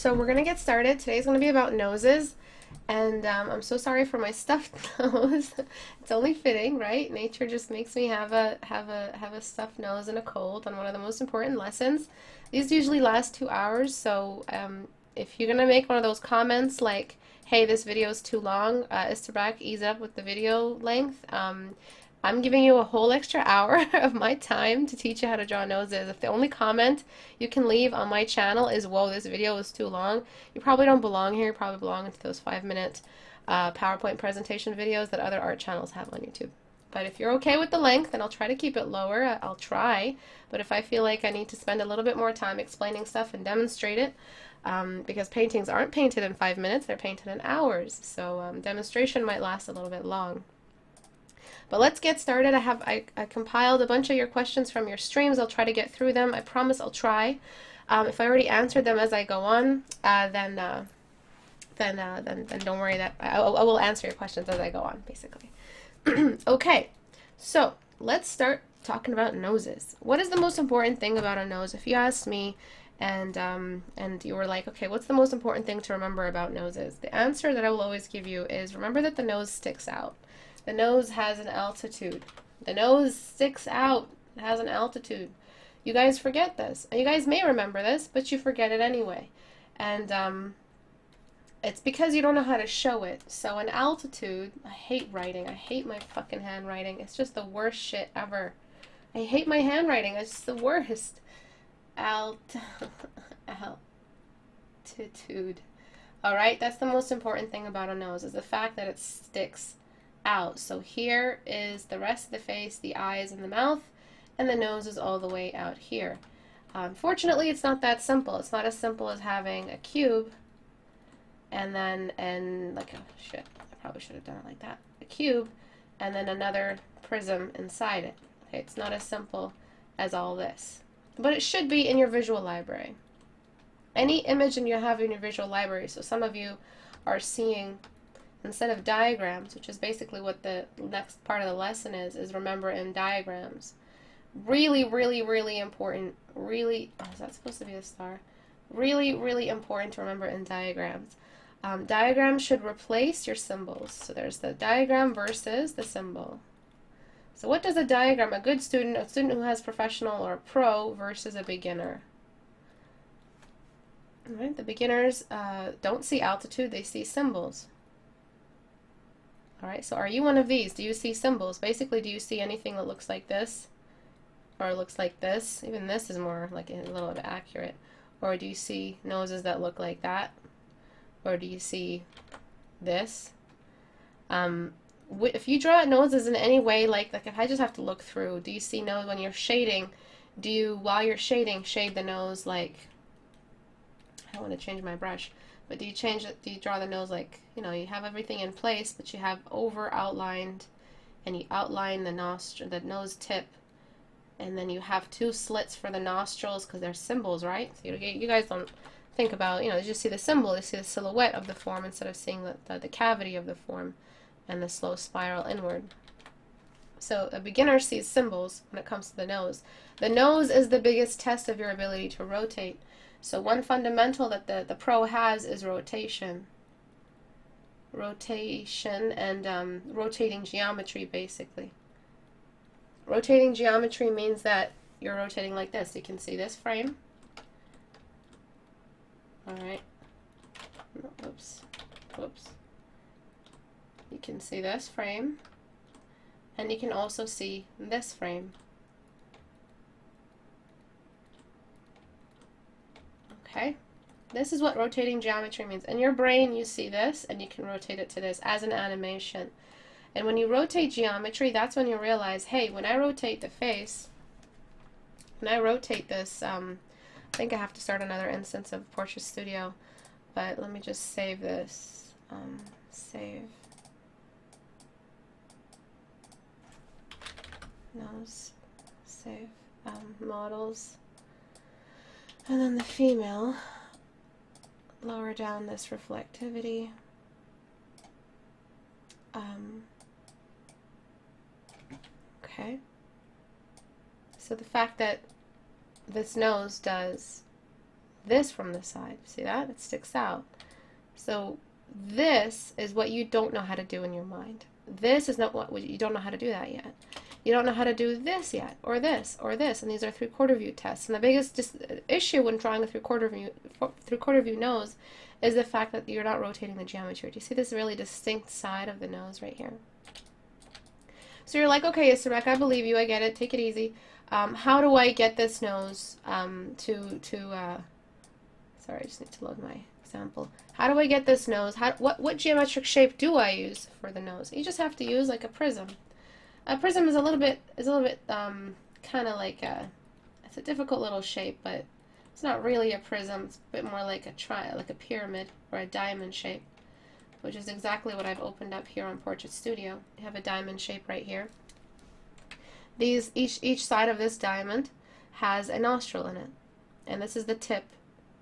So we're gonna get started. Today's gonna be about noses, and I'm so sorry for my stuffed nose. It's only fitting, right? Nature just makes me have a stuffed nose and a cold on one of the most important lessons. These usually last 2 hours, so if you're gonna make one of those comments like, "Hey, this video is too long," Istebrak, ease up with the video length. I'm giving you a whole extra hour of my time to teach you how to draw noses. If the only comment you can leave on my channel is, "Whoa, this video is too long," you probably don't belong here. You probably belong into those 5-minute PowerPoint presentation videos that other art channels have on YouTube. But if you're okay with the length, then I'll try to keep it lower. I'll try. But if I feel like I need to spend a little bit more time explaining stuff and demonstrate it, because paintings aren't painted in 5 minutes, they're painted in hours. So demonstration might last a little bit long. But let's get started. I compiled a bunch of your questions from your streams. I'll try to get through them. I promise I'll try. If I already answered them as I go on, then don't worry. That I will answer your questions as I go on, basically. Okay, so let's start talking about noses. What is the most important thing about a nose? If you asked me, and you were like, okay, what's the most important thing to remember about noses? The answer that I will always give you is, remember that the nose sticks out. The nose has an altitude. The nose sticks out. It has an altitude. You guys forget this. You guys may remember this, but you forget it anyway. And it's because you don't know how to show it. So an altitude, I hate writing. I hate my fucking handwriting. It's just the worst shit ever. I hate my handwriting. It's just the worst. Altitude. All right, that's the most important thing about a nose, is the fact that it sticks out. So here is the rest of the face, the eyes and the mouth, and the nose is all the way out here. Unfortunately, it's not that simple. It's not as simple as having a cube and like, oh shit, I probably should have done it like that. A cube and then another prism inside it. Okay, it's not as simple as all this. But it should be in your visual library. Any image you have in your visual library, so some of you are seeing, instead of diagrams, which is basically what the next part of the lesson is remember in diagrams. Really, really, really important. Really, oh, is that supposed to be a star? Really, really important to remember in diagrams. Diagrams should replace your symbols. So there's the diagram versus the symbol. So what does a diagram, a good student, a student who has professional or pro versus a beginner? All right, the beginners don't see altitude, they see symbols. All right, so are you one of these? Do you see symbols? Basically, do you see anything that looks like this? Or looks like this? Even this is more like a little bit accurate. Or do you see noses that look like that? Or do you see this? If you draw noses in any way, like if I just have to look through, do you see nose when you're shading? Do you, while you're shading, shade the nose like, I don't want to change my brush. But do you change it? Do you draw the nose like, you know, you have everything in place, but you have over outlined, and you outline the nostril, the nose tip, and then you have two slits for the nostrils because they're symbols, right? So you guys don't think about, you know, you just see the symbol, you see the silhouette of the form instead of seeing the cavity of the form and the slow spiral inward. So a beginner sees symbols when it comes to the nose. The nose is the biggest test of your ability to rotate. So one fundamental that the pro has is rotation. Rotation and rotating geometry, basically. Rotating geometry means that you're rotating like this. You can see this frame. All right. Whoops. Whoops. You can see this frame. And you can also see this frame. Okay, this is what rotating geometry means. In your brain, you see this, and you can rotate it to this as an animation. And when you rotate geometry, that's when you realize, hey, when I rotate the face, when I rotate this, I think I have to start another instance of Portrait Studio, but let me just save this. Save. Nose. Save. Models. And then the female, lower down this reflectivity. Okay. So the fact that this nose does this from the side. See that? It sticks out. So this is what you don't know how to do in your mind. This is not what you don't know how to do that yet. You don't know how to do this yet, or this, or this, and these are 3/4 view tests. And the biggest issue when drawing a 3/4 view nose is the fact that you're not rotating the geometry. Do you see this really distinct side of the nose right here? So you're like, okay, Istebrak, I believe you, I get it, take it easy. How do I get this nose sorry, I just need to load my example. How do I get this nose? What geometric shape do I use for the nose? You just have to use like a prism. A prism is a little bit kind of like it's a difficult little shape, but it's not really a prism. It's a bit more like a pyramid or a diamond shape, which is exactly what I've opened up here on Portrait Studio. I have a diamond shape right here. Each side of this diamond has a nostril in it, and this is the tip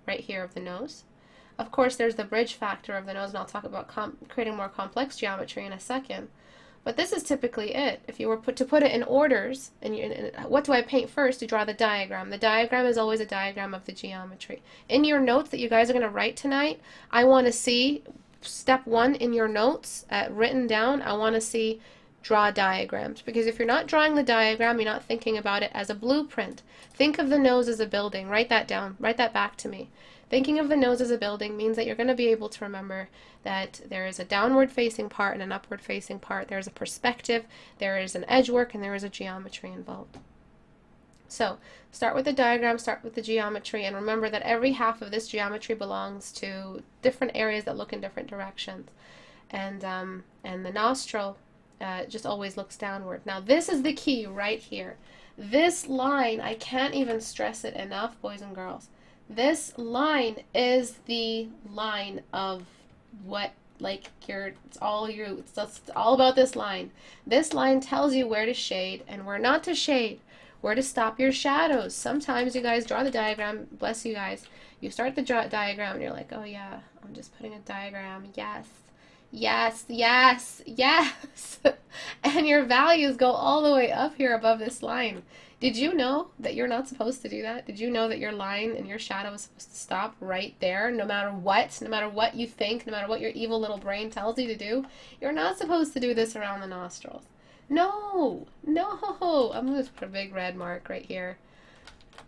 right here of the nose. Of course, there's the bridge factor of the nose, and I'll talk about creating more complex geometry in a second. But this is typically it. If you were to put it in orders, and what do I paint first? You draw the diagram. The diagram is always a diagram of the geometry. In your notes that you guys are going to write tonight, I want to see step 1 in your notes written down. I want to see draw diagrams, because if you're not drawing the diagram, you're not thinking about it as a blueprint. Think of the nose as a building. Write that down. Write that back to me. Thinking of the nose as a building means that you're going to be able to remember that there is a downward facing part and an upward facing part. There is a perspective, there is an edge work, and there is a geometry involved. So start with the diagram, start with the geometry, and remember that every half of this geometry belongs to different areas that look in different directions. And the nostril just always looks downward. Now this is the key right here. This line, I can't even stress it enough, boys and girls. This line is the line of what, like, it's all about this line. This line tells you where to shade and where not to shade, where to stop your shadows. Sometimes you guys draw the diagram, bless you guys, you start the diagram and you're like, oh yeah, I'm just putting a diagram, yes, yes, yes, yes, and your values go all the way up here above this line. Did you know that you're not supposed to do that? Did you know that your line and your shadow is supposed to stop right there, no matter what you think, no matter what your evil little brain tells you to do? You're not supposed to do this around the nostrils. No, no, I'm going to put a big red mark right here.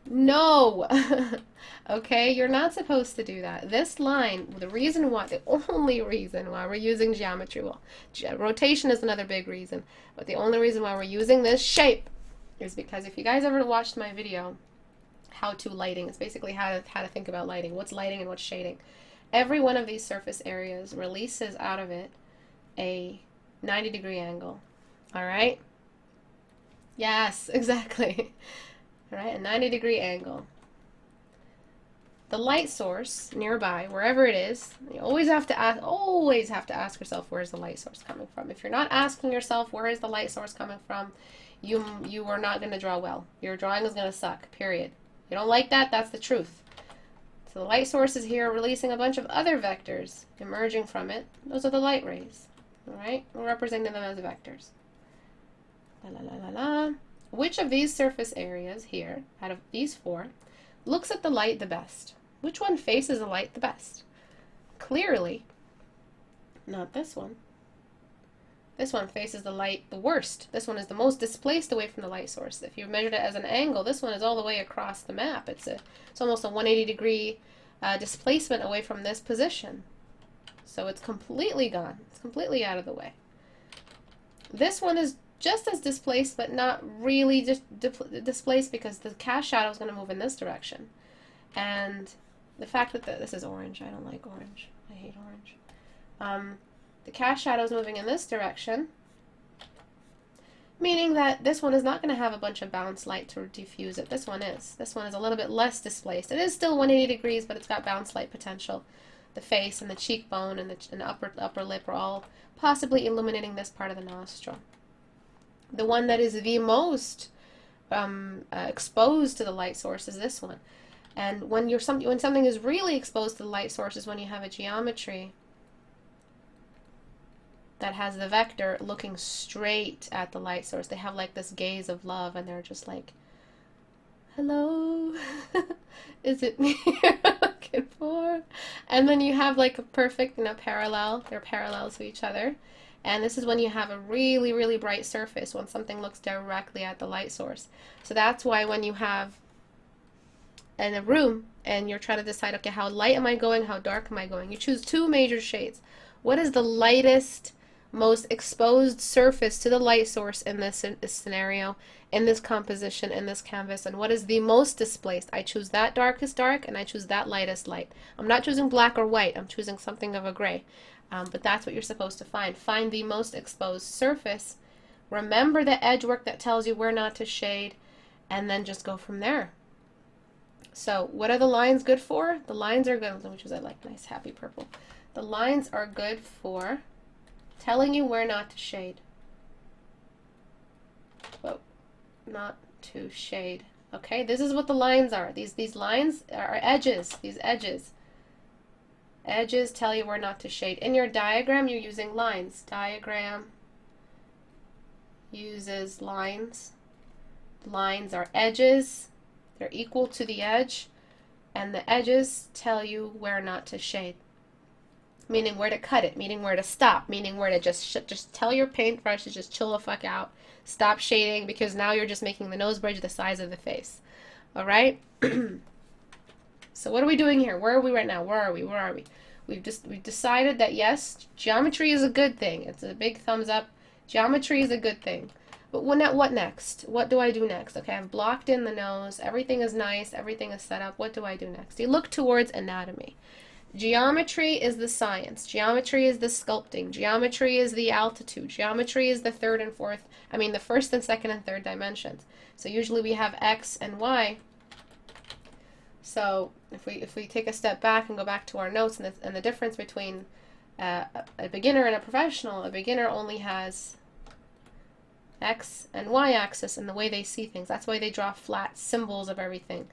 No, okay, you're not supposed to do that. This line, the only reason why we're using geometry, well, rotation is another big reason, but the only reason why we're using this shape is because if you guys ever watched my video, How to Lighting, it's basically how to think about lighting, what's lighting and what's shading. Every one of these surface areas releases out of it a 90-degree angle. All right? Yes, exactly. All right, a 90-degree angle. The light source nearby, wherever it is, you always have to ask yourself, where is the light source coming from? If you're not asking yourself where is the light source coming from, you are not going to draw well. Your drawing is going to suck, period. You don't like that? That's the truth. So the light source is here releasing a bunch of other vectors emerging from it. Those are the light rays. All right? We're representing them as vectors. La la la la la. Which of these surface areas here, out of these 4, looks at the light the best? Which one faces the light the best? Clearly, not this one. This one faces the light the worst. This one is the most displaced away from the light source. If you measured it as an angle, this one is all the way across the map. It's almost a 180-degree displacement away from this position. So it's completely gone. It's completely out of the way. This one is just as displaced, but not really just displaced, because the cast shadow is going to move in this direction. And the fact that this is orange, I don't like orange. I hate orange. The cast shadow is moving in this direction, meaning that this one is not going to have a bunch of bounce light to diffuse it. This one is. This one is a little bit less displaced. It is still 180 degrees, but it's got bounce light potential. The face and the cheekbone and the upper lip are all possibly illuminating this part of the nostril. The one that is the most exposed to the light source is this one. And when something is really exposed to the light source is when you have a geometry that has the vector looking straight at the light source. They have like this gaze of love, and they're just like, Hello? Is it me you're looking for? And then you have like a perfect, parallel. They're parallel to each other. And this is when you have a really, really bright surface, when something looks directly at the light source. So that's why when you have in a room and you're trying to decide, okay, how light am I going? How dark am I going? You choose two major shades. What is the lightest, most exposed surface to the light source in this scenario, in this composition, in this canvas, and what is the most displaced? I choose that darkest dark and I choose that lightest light. I'm not choosing black or white, I'm choosing something of a gray. But that's what you're supposed to find. Find the most exposed surface. Remember the edge work that tells you where not to shade, and then just go from there. So what are the lines good for? The lines are good, let me choose, I like nice happy purple. The lines are good for telling you where not to shade. Whoa, not to shade. Okay, this is what the lines are. These lines are edges, these edges. Edges tell you where not to shade. In your diagram, you're using lines. Diagram uses lines. Lines are edges. They're equal to the edge. And the edges tell you where not to shade. Meaning where to cut it. Meaning where to stop. Meaning where to just tell your paintbrush to just chill the fuck out. Stop shading, because now you're just making the nose bridge the size of the face. Alright? So what are we doing here? Where are we right now? Where are we? Where are we? We've decided that yes, geometry is a good thing. It's a big thumbs up. Geometry is a good thing. But what next? What do I do next? Okay, I've blocked in the nose. Everything is nice. Everything is set up. What do I do next? You look towards anatomy. Geometry is the science. Geometry is the sculpting. Geometry is the altitude. Geometry is the the first and second and third dimensions. So usually we have X and Y. So if we take a step back and go back to our notes, and the difference between a beginner and a professional, a beginner only has X and Y axis and the way they see things. That's why they draw flat symbols of everything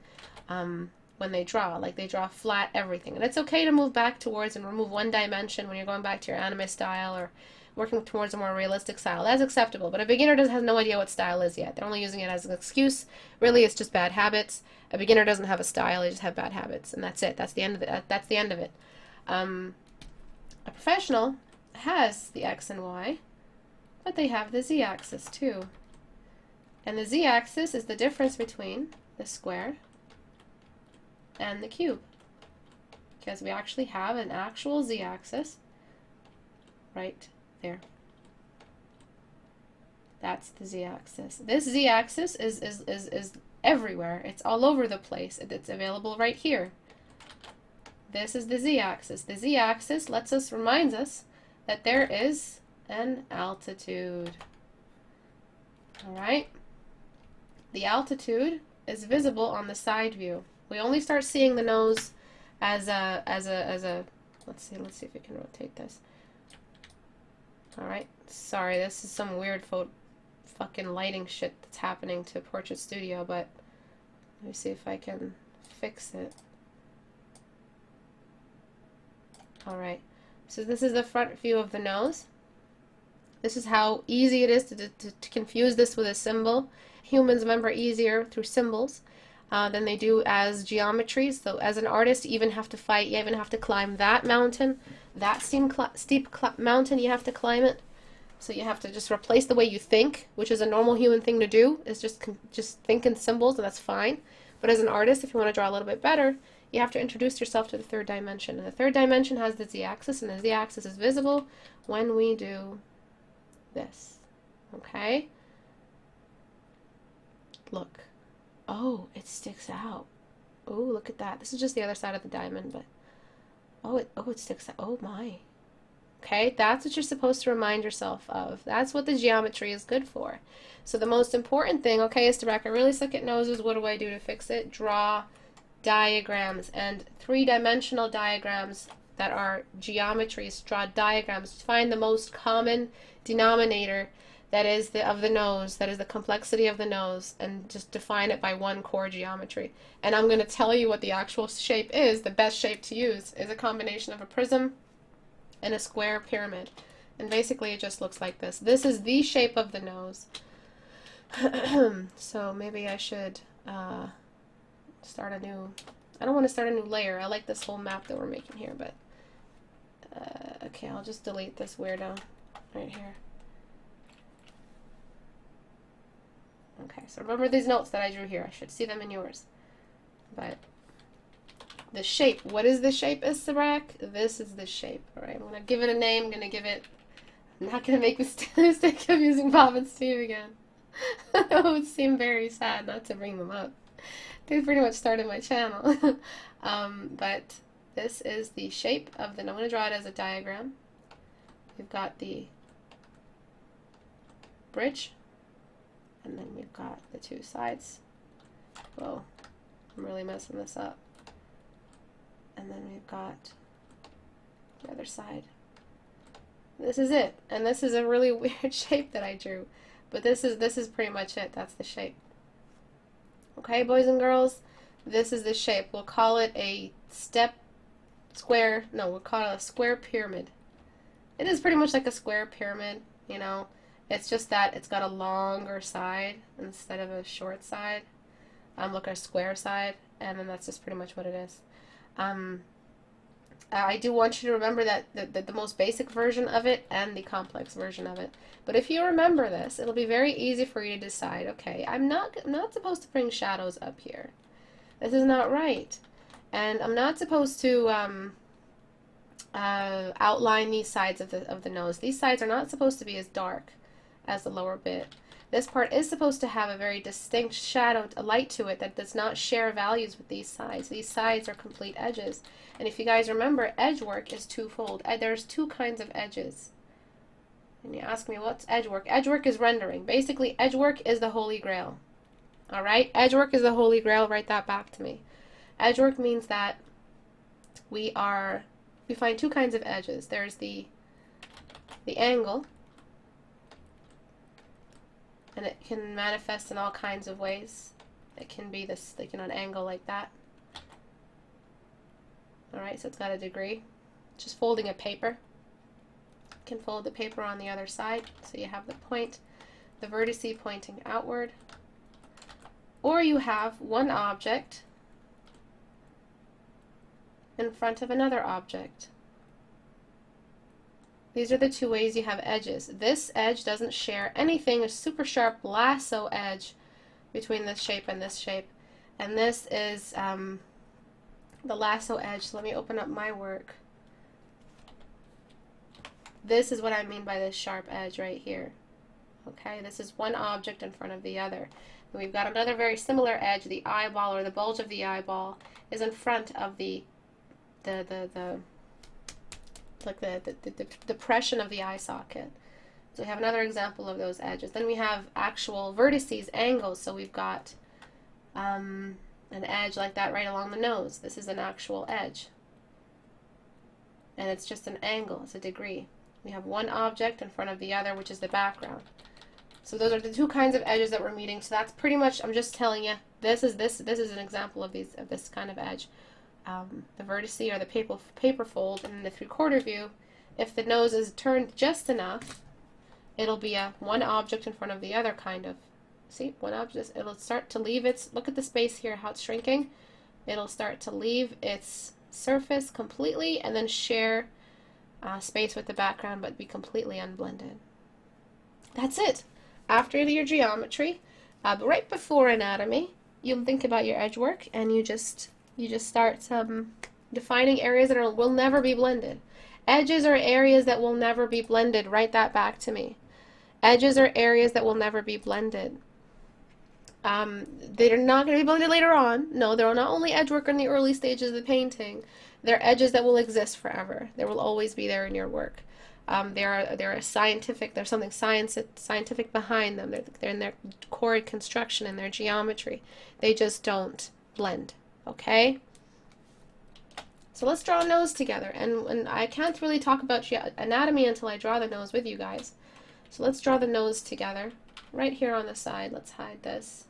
when they draw. Like they draw flat everything. And it's okay to move back towards and remove one dimension when you're going back to your anime style or working towards a more realistic style. That's acceptable. But a beginner has no idea what style is yet. They're only using it as an excuse. Really, it's just bad habits. A beginner doesn't have a style. They just have bad habits. And that's it. That's the end of it. That's the end of it. A professional has the X and Y, but they have the Z-axis too. And the Z-axis is the difference between the square and the cube. Because we actually have an actual Z-axis right there. That's the Z-axis. This Z-axis is everywhere. It's all over the place. It's available right here. This is the Z-axis. The Z-axis reminds us that there is an altitude. Alright? The altitude is visible on the side view. We only start seeing the nose as a let's see if we can rotate this. Alright, sorry, this is some weird fucking lighting shit that's happening to Portrait Studio, but let me see if I can fix it. Alright, so this is the front view of the nose. This is how easy it is to confuse this with a symbol. Humans remember easier through symbols than they do as geometry. So as an artist, you even have to fight, you even have to climb that mountain, that steep mountain, you have to climb it. So you have to just replace the way you think, which is a normal human thing to do, is just think in symbols, and that's fine. But as an artist, if you want to draw a little bit better, you have to introduce yourself to the third dimension. And the third dimension has the Z-axis, and the Z-axis is visible when we do this. Okay? Look. Oh, it sticks out. Oh, look at that. This is just the other side of the diamond, but it sticks out. Oh my. Okay, that's what you're supposed to remind yourself of. That's what the geometry is good for. So the most important thing, okay, Istebrak, I really suck at noses. What do I do to fix it? Draw diagrams, and three-dimensional diagrams that are geometries. Draw diagrams. Find the most common denominator that is of the nose, that is the complexity of the nose, and just define it by one core geometry. And I'm going to tell you what the actual shape is. The best shape to use is a combination of a prism and a square pyramid. And basically it just looks like this. This is the shape of the nose. So maybe I should start a new, I don't want to start a new layer. I like this whole map that we're making here, but okay, I'll just delete this weirdo right here. Okay, so remember these notes that I drew here. I should see them in yours. But the shape, what is the shape, Istebrak? This is the shape, all right? I'm going to give it a name. I'm going to give it, I'm not going to make the mistake of using Bob and Steve again. It would seem very sad not to bring them up. They pretty much started my channel. But this is the shape of the, I'm going to draw it as a diagram. We've got the bridge, and then we've got the two sides. Whoa, I'm really messing this up. And then we've got the other side. This is it, and this is a really weird shape that I drew, but this is pretty much it. That's the shape. Okay, boys and girls, this is the shape. We'll call it a square. No, we'll call it a square pyramid. It is pretty much like a square pyramid, you know. It's just that it's got a longer side instead of a short side. Look, a square side, and then that's just pretty much what it is. I do want you to remember that the most basic version of it and the complex version of it. But if you remember this, it'll be very easy for you to decide, okay, I'm not supposed to bring shadows up here. This is not right. And I'm not supposed to outline these sides of the nose. These sides are not supposed to be as dark as the lower bit. This part is supposed to have a very distinct shadow, a light to it that does not share values with these sides. These sides are complete edges. And if you guys remember, edge work is twofold. There's two kinds of edges. And you ask me, what's edge work? Edge work is rendering. Basically, edge work is the holy grail. All right? Edge work is the holy grail. Write that back to me. Edge work means that we find two kinds of edges. There's the angle, and it can manifest in all kinds of ways. It can be this, like, an angle like that. Alright, so it's got a degree. Just folding a paper. You can fold the paper on the other side, so you have the point, the vertice pointing outward. Or you have one object in front of another object. These are the two ways you have edges. This edge doesn't share anything, a super sharp lasso edge between this shape and this shape. And this is the lasso edge. So let me open up my work. This is what I mean by this sharp edge right here. Okay, this is one object in front of the other. And we've got another very similar edge. The eyeball, or the bulge of the eyeball, is in front of the depression of the eye socket. So we have another example of those edges. Then we have actual vertices, angles. So we've got an edge like that right along the nose. This is an actual edge. And it's just an angle, it's a degree. We have one object in front of the other, which is the background. So those are the two kinds of edges that we're meeting. So that's pretty much, I'm just telling you, this is an example of this kind of edge. The vertice, or the paper fold, and the 3/4 view, if the nose is turned just enough, it'll be a one object in front of the other kind of. See, one object, it'll start to leave its, look at the space here, how it's shrinking. It'll start to leave its surface completely and then share space with the background, but be completely unblended. That's it. After your geometry, but right before anatomy, you'll think about your edge work, and you just start defining areas that will never be blended. Edges are areas that will never be blended. Write that back to me. Edges are areas that will never be blended. They're not going to be blended later on. No, they're not only edge work in the early stages of the painting. They're edges that will exist forever. They will always be there in your work. They're scientific. There's something scientific behind them. They're in their chord construction and their geometry. They just don't blend. Okay? So let's draw a nose together. And I can't really talk about anatomy until I draw the nose with you guys. So let's draw the nose together. Right here on the side. Let's hide this.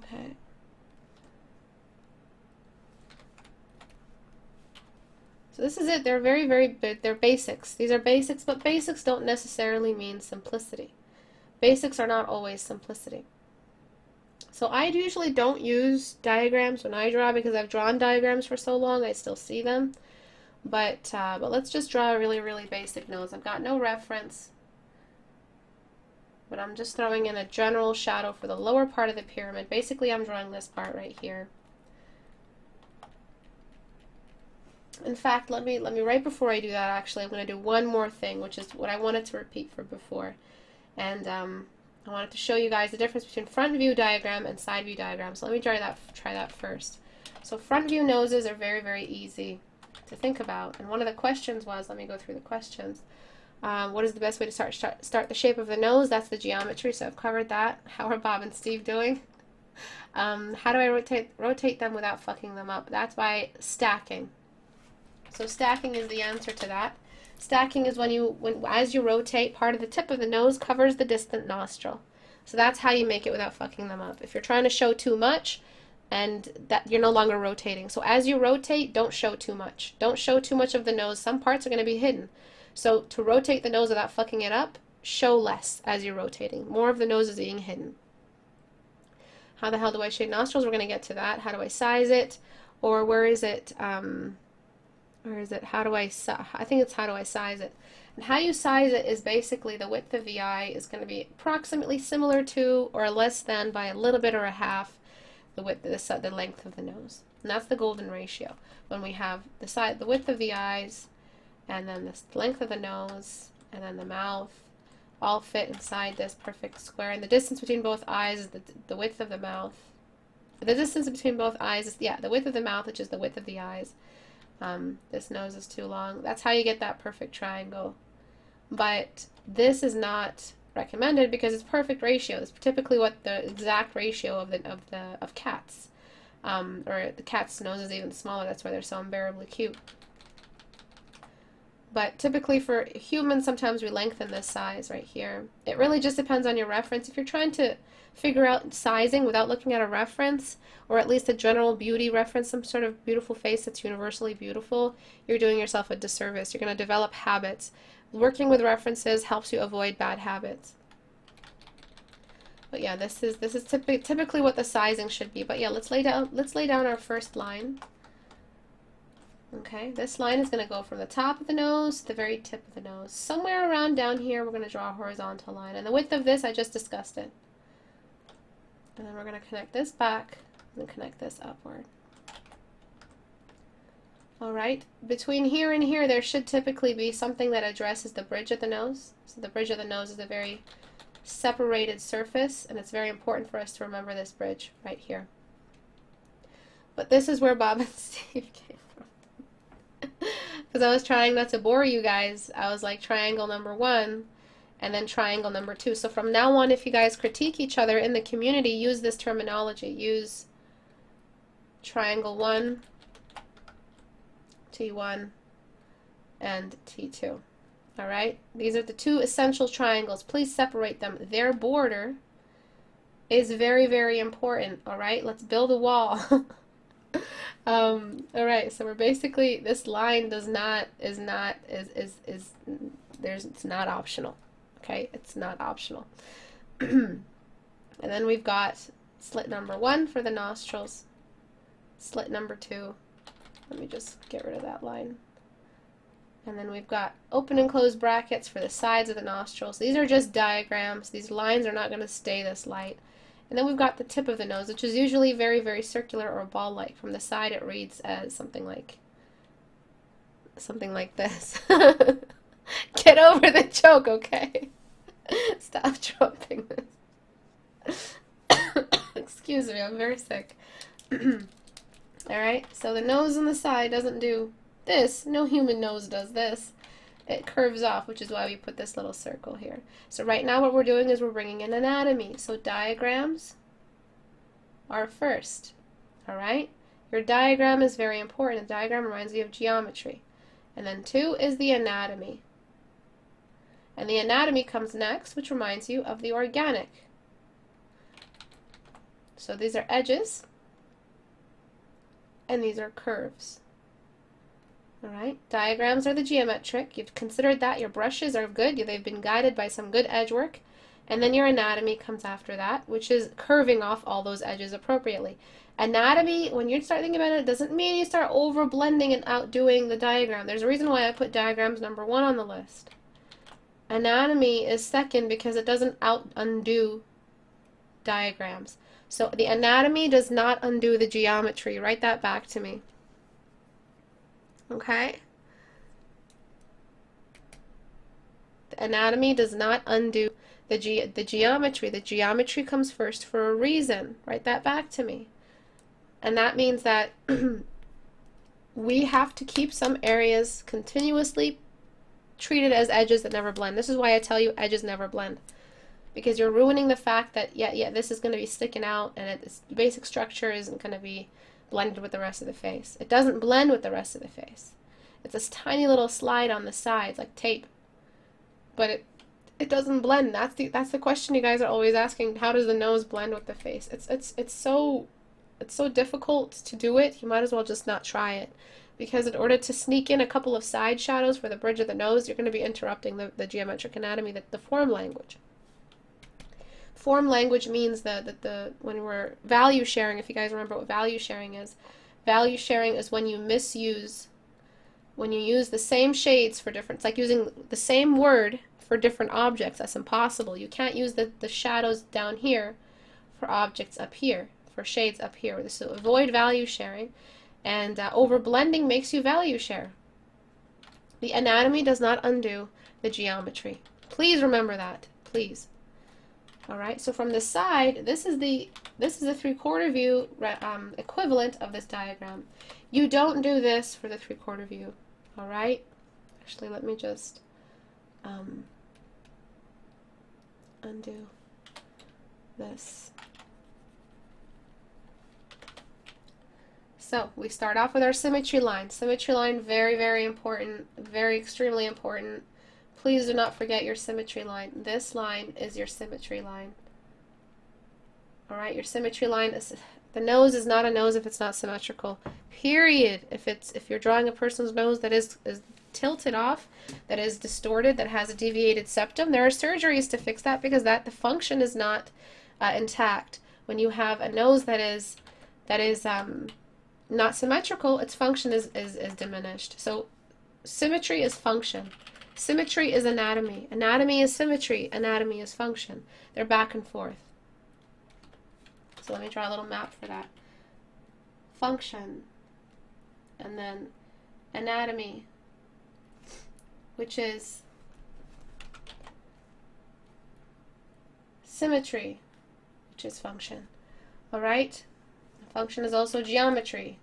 Okay. So this is it. They're they're basics. These are basics, but basics don't necessarily mean simplicity. Basics are not always simplicity. So I usually don't use diagrams when I draw because I've drawn diagrams for so long, I still see them. But let's just draw a really, really basic nose. I've got no reference, but I'm just throwing in a general shadow for the lower part of the pyramid. Basically, I'm drawing this part right here. In fact, let me right before I do that, actually, I'm going to do one more thing, which is what I wanted to repeat for before. And I wanted to show you guys the difference between front view diagram and side view diagram. So let me try that first. So front view noses are very, very easy to think about. And one of the questions was, let me go through the questions. What is the best way to start the shape of the nose? That's the geometry, so I've covered that. How are Bob and Steve doing? How do I rotate them without fucking them up? That's by stacking. So stacking is the answer to that. Stacking is when as you rotate, part of the tip of the nose covers the distant nostril. So that's how you make it without fucking them up. If you're trying to show too much, and that you're no longer rotating. So as you rotate, don't show too much. Don't show too much of the nose. Some parts are going to be hidden. So to rotate the nose without fucking it up, show less as you're rotating. More of the nose is being hidden. How the hell do I shade nostrils? We're going to get to that. How do I size it? Or where is it? Where is it? How do I think it's how do I size it? And how you size it is basically the width of the eye is going to be approximately similar to or less than by a little bit or a half the length of the nose. And that's the golden ratio. When we have the width of the eyes, and then the length of the nose, and then the mouth, all fit inside this perfect square. And the distance between both eyes is the width of the mouth. The distance between both eyes is, the width of the mouth, which is the width of the eyes. This nose is too long. That's how you get that perfect triangle. But this is not recommended because it's perfect ratio. It's typically what the exact ratio of cats. Or the cat's nose is even smaller. That's why they're so unbearably cute. But typically for humans, sometimes we lengthen this size right here. It really just depends on your reference. If you're trying to figure out sizing without looking at a reference, or at least a general beauty reference, some sort of beautiful face that's universally beautiful, you're doing yourself a disservice. You're going to develop habits. Working with references helps you avoid bad habits. But yeah, this is typically what the sizing should be. But yeah, let's lay down our first line. Okay, this line is going to go from the top of the nose to the very tip of the nose. Somewhere around down here, we're going to draw a horizontal line. And the width of this, I just discussed it. And then we're going to connect this back and connect this upward. Alright, between here and here, there should typically be something that addresses the bridge of the nose. So the bridge of the nose is a very separated surface, and it's very important for us to remember this bridge right here. But this is where Bob and Steve came from. Because I was trying not to bore you guys. I was like triangle number 1 and then triangle number 2. So from now on, if you guys critique each other in the community, use this terminology. Use triangle 1, T1, and T2. Alright? These are the two essential triangles. Please separate them. Their border is very, very important. Alright? Let's build a wall. Alright, so we're basically, this line it's not optional. Okay? It's not optional. And then we've got slit number 1 for the nostrils. Slit number 2. Let me just get rid of that line. And then we've got open and closed brackets for the sides of the nostrils. These are just diagrams. These lines are not going to stay this light. And then we've got the tip of the nose, which is usually very, very circular or ball-like. From the side, it reads as something like this. Get over the joke, okay? Stop dropping this. Excuse me, I'm very sick. Alright, so the nose on the side doesn't do this. No human nose does this. It curves off, which is why we put this little circle here. So right now what we're doing is we're bringing in anatomy. So diagrams are first. Alright? Your diagram is very important. A diagram reminds you of geometry. And then 2 is the anatomy. And the anatomy comes next, which reminds you of the organic. So these are edges. And these are curves. Alright, diagrams are the geometric. You've considered that. Your brushes are good. They've been guided by some good edge work. And then your anatomy comes after that, which is curving off all those edges appropriately. Anatomy, when you start thinking about it, doesn't mean you start over blending and outdoing the diagram. There's a reason why I put diagrams number 1 on the list. Anatomy is second because it doesn't undo diagrams. So the anatomy does not undo the geometry. Write that back to me. Okay? The anatomy does not undo the geometry. The geometry comes first for a reason. Write that back to me. And that means that we have to keep some areas continuously treated as edges that never blend. This is why I tell you edges never blend. Because you're ruining the fact that, yeah, this is going to be sticking out and its basic structure isn't going to be blended with the rest of the face. It doesn't blend with the rest of the face. It's this tiny little slide on the sides, like tape. But it doesn't blend. That's the question you guys are always asking. How does the nose blend with the face? It's so difficult to do it. You might as well just not try it. Because in order to sneak in a couple of side shadows for the bridge of the nose, you're going to be interrupting the geometric anatomy, the form language. Form language means that when we're value sharing, if you guys remember what value sharing is when you use the same shades for different, it's like using the same word for different objects. That's impossible. You can't use the shadows down here for objects up here, for shades up here. So avoid value sharing, and over blending makes you value share. The anatomy does not undo the geometry. Please remember that, please. All right, so from the side, this is the 3/4 view equivalent of this diagram. You don't do this for the 3/4 view. All right. Actually, let me just undo this. So we start off with our symmetry line. Symmetry line, very, very important, very extremely important. Please do not forget your symmetry line. This line is your symmetry line. All right, your symmetry line is, the nose is not a nose if it's not symmetrical. Period. If you're drawing a person's nose that is tilted off, that is distorted, that has a deviated septum, there are surgeries to fix that because the function is not intact. When you have a nose that is not symmetrical, its function is diminished. So symmetry is function. Symmetry is anatomy. Anatomy is symmetry. Anatomy is function. They're back and forth. So let me draw a little map for that. Function. And then anatomy, which is symmetry, which is function. All right? Function is also geometry.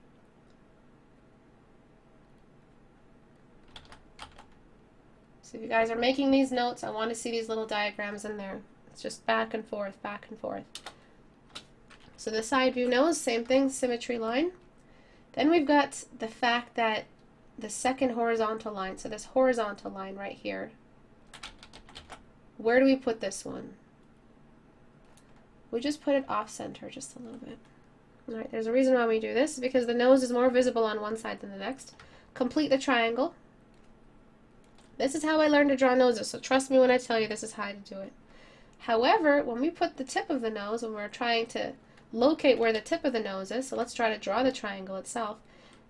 So if you guys are making these notes, I want to see these little diagrams in there. It's just back and forth, back and forth. So the side view nose, same thing, symmetry line. Then we've got the fact that the second horizontal line, so this horizontal line right here, where do we put this one? We just put it off center just a little bit. All right, there's a reason why we do this, because the nose is more visible on one side than the next. Complete the triangle. This is how I learned to draw noses, so trust me when I tell you this is how to do it. However, when we put the tip of the nose, when we're trying to locate where the tip of the nose is, so let's try to draw the triangle itself,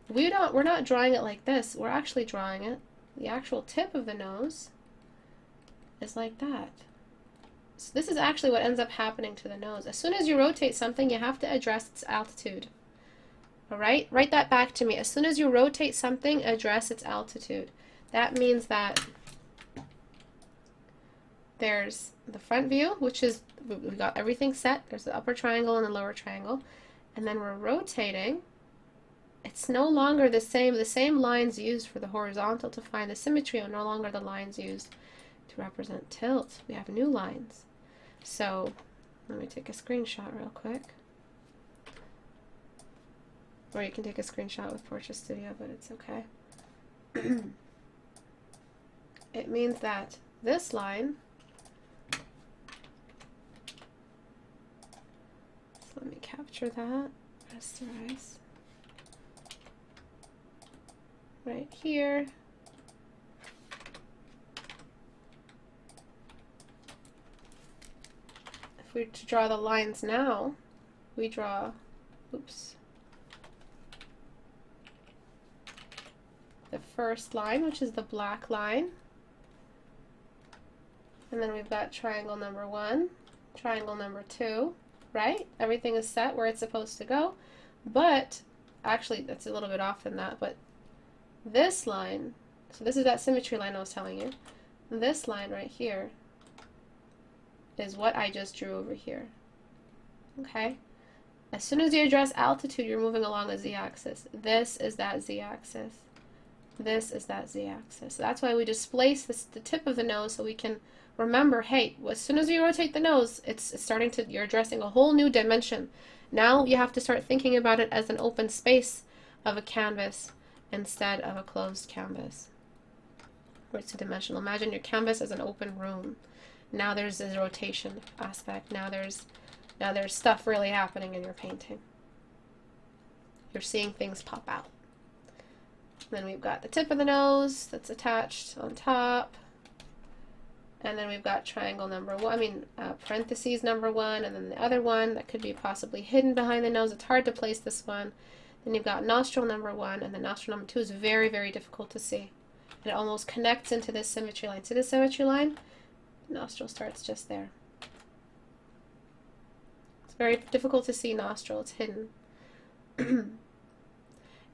we're not drawing it like this, we're actually drawing it, the actual tip of the nose is like that. So this is actually what ends up happening to the nose. As soon as you rotate something, you have to address its altitude. All right? Write that back to me. As soon as you rotate something, address its altitude. That means that there's the front view, which is, we got everything set. There's the upper triangle and the lower triangle. And then we're rotating. It's no longer the same lines used for the horizontal to find the symmetry are no longer the lines used to represent tilt. We have new lines. So let me take a screenshot real quick. Or you can take a screenshot with Portrait Studio, but it's okay. It means that this line, so let me capture that, rasterize, right here, we were to draw the lines now, we draw, oops, the first line, which is the black line. And then we've got triangle number 1, triangle number 2, right? Everything is set where it's supposed to go. But, actually, that's a little bit off than that, but this line, so this is that symmetry line I was telling you. This line right here is what I just drew over here. Okay? As soon as you address altitude, you're moving along a z-axis. This is that z-axis. This is that z-axis. So that's why we displace the tip of the nose so we can remember, hey, as soon as you rotate the nose, it's starting to, you're addressing a whole new dimension. Now you have to start thinking about it as an open space of a canvas instead of a closed canvas. Where it's two-dimensional. Imagine your canvas as an open room. Now there's this rotation aspect. Now there's stuff really happening in your painting. You're seeing things pop out. Then we've got the tip of the nose that's attached on top. And then we've got triangle number 1, parentheses number 1, and then the other one that could be possibly hidden behind the nose. It's hard to place this one. Then you've got nostril number 1, and then nostril number 2 is very, very difficult to see. It almost connects into this symmetry line. See this symmetry line? Nostril starts just there. It's very difficult to see nostril. It's hidden.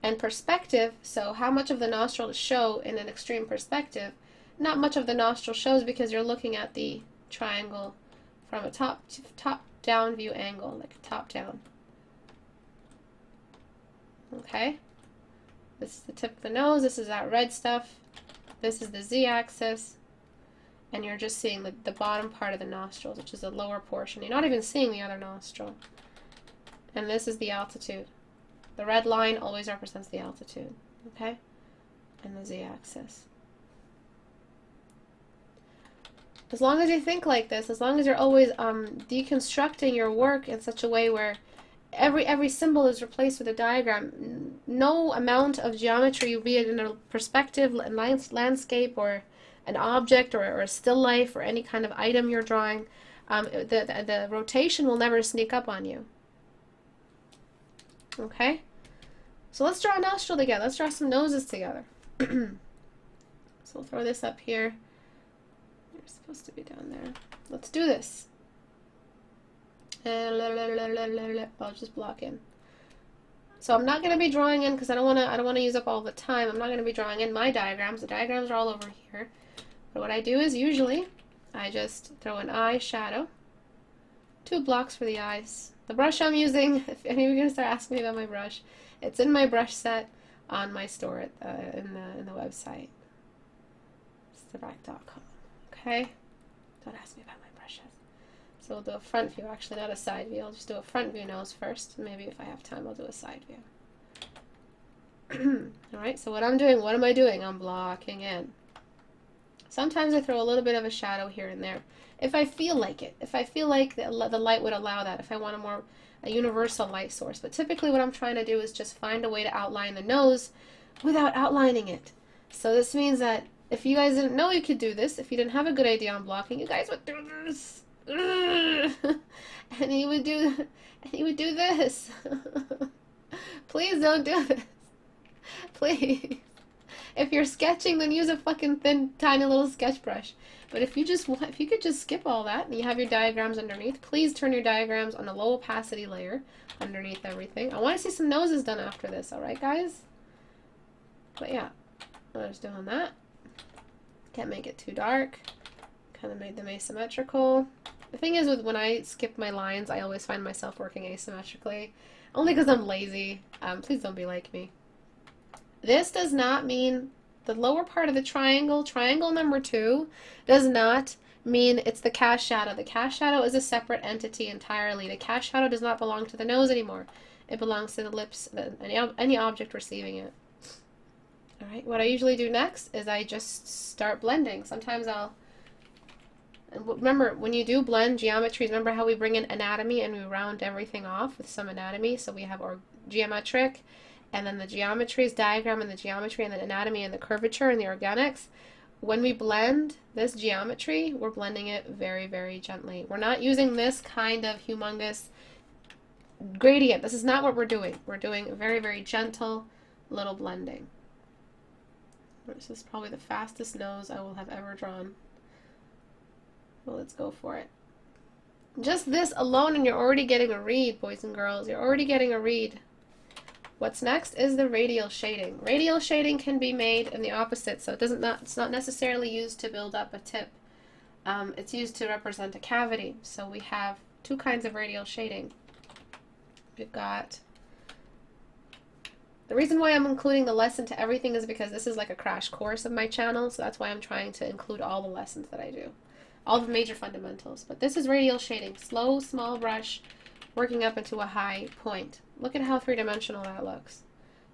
And perspective, so how much of the nostril to show in an extreme perspective? Not much of the nostril shows because you're looking at the triangle from a top-down view angle, like a top-down. Okay? This is the tip of the nose. This is that red stuff. This is the z-axis. And you're just seeing the bottom part of the nostrils, which is the lower portion. You're not even seeing the other nostril. And this is the altitude. The red line always represents the altitude. Okay? And the z-axis. As long as you think like this, as long as you're always deconstructing your work in such a way where every symbol is replaced with a diagram, no amount of geometry, be it in a perspective, landscape, or an object, or a still life, or any kind of item you're drawing, the rotation will never sneak up on you. Okay? So let's draw a nostril together. Let's draw some noses together. So we'll throw this up here. You're supposed to be down there. Let's do this. And I'll just block in. So I'm not going to be drawing in because I don't want to use up all the time. I'm not going to be drawing in my diagrams. The diagrams are all over here. But what I do is usually I just throw an eye shadow, 2 blocks for the eyes. The brush I'm using, if any of you are going to start asking me about my brush, it's in my brush set on my store in the website, istebrak.com. Okay? Don't ask me about my brushes. So we'll do a front view, actually not a side view. I'll just do a front view nose first. Maybe if I have time I'll do a side view. Alright, so what I'm doing, what am I doing? I'm blocking in. Sometimes I throw a little bit of a shadow here and there. If I feel like it. If I feel like the light would allow that. If I want a universal light source. But typically what I'm trying to do is just find a way to outline the nose without outlining it. So this means that if you guys didn't know you could do this, if you didn't have a good idea on blocking, you guys would do this. And you would do this. Please don't do this. Please. If you're sketching, then use a fucking thin, tiny little sketch brush. But if you could just skip all that and you have your diagrams underneath, please turn your diagrams on a low opacity layer underneath everything. I want to see some noses done after this, alright guys? But yeah, I'm just doing that. Can't make it too dark. Kind of made them asymmetrical. The thing is, when I skip my lines, I always find myself working asymmetrically. Only because I'm lazy. Please don't be like me. This does not mean the lower part of the triangle, triangle number 2, does not mean it's the cast shadow. The cast shadow is a separate entity entirely. The cast shadow does not belong to the nose anymore. It belongs to the lips, any object receiving it. Alright, what I usually do next is I just start blending. Sometimes remember, when you do blend geometries, remember how we bring in anatomy and we round everything off with some anatomy? So we have our geometric, and then the geometries, diagram and the geometry, and then anatomy and the curvature and the organics. when we blend this geometry, we're blending it very, very gently. We're not using this kind of humongous gradient. This is not what we're doing. We're doing a very, very gentle little blending. This is probably the fastest nose I will have ever drawn. Well, let's go for it. Just this alone and you're already getting a read, boys and girls. You're already getting a read. What's next is the radial shading. Radial shading can be made in the opposite, so it's not necessarily used to build up a tip. It's used to represent a cavity. So we have two kinds of radial shading. We've got, the reason why I'm including the lesson to everything is because this is like a crash course of my channel, so that's why I'm trying to include all the lessons that I do. All the major fundamentals. But this is radial shading. Slow, small brush, working up into a high point. Look at how three-dimensional that looks.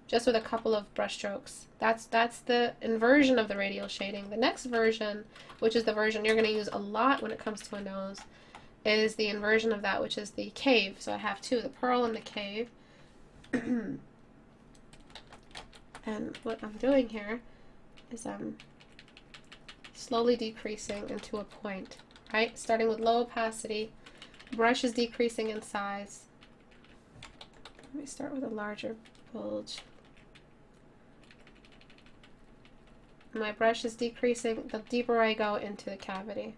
Just with a couple of brush strokes. That's the inversion of the radial shading. The next version, which is the version you're going to use a lot when it comes to a nose, is the inversion of that, which is the cave. So I have two, the pearl and the cave. And what I'm doing here is I'm slowly decreasing into a point, right? Starting with low opacity, brush is decreasing in size. Let me start with a larger bulge. My brush is decreasing the deeper I go into the cavity.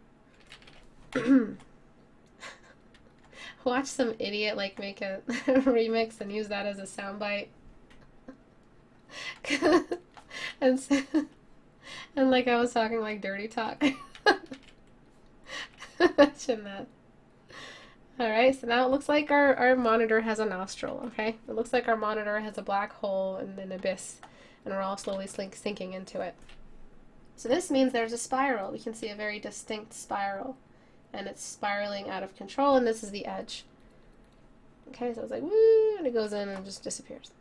Watch some idiot like make a remix and use that as a soundbite. and like I was talking like dirty talk. Imagine that. Alright, so now it looks like our monitor has a nostril, okay? It looks like our monitor has a black hole and an abyss, and we're all slowly sinking into it. So this means there's a spiral. We can see a very distinct spiral, and it's spiraling out of control, and this is the edge. Okay, so it's like, woo, and it goes in and just disappears.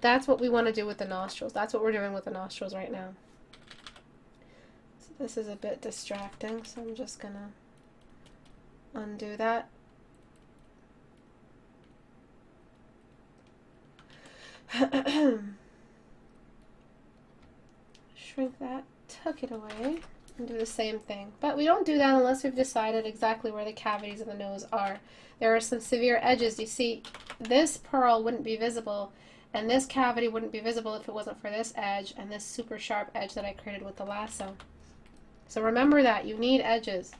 That's what we want to do with the nostrils. That's what we're doing with the nostrils right now. So this is a bit distracting, so I'm just gonna undo that. Shrink that, tuck it away, and do the same thing. But we don't do that unless we've decided exactly where the cavities of the nose are. There are some severe edges. You see, this pearl wouldn't be visible, and this cavity wouldn't be visible if it wasn't for this edge and this super sharp edge that I created with the lasso. So remember that, you need edges.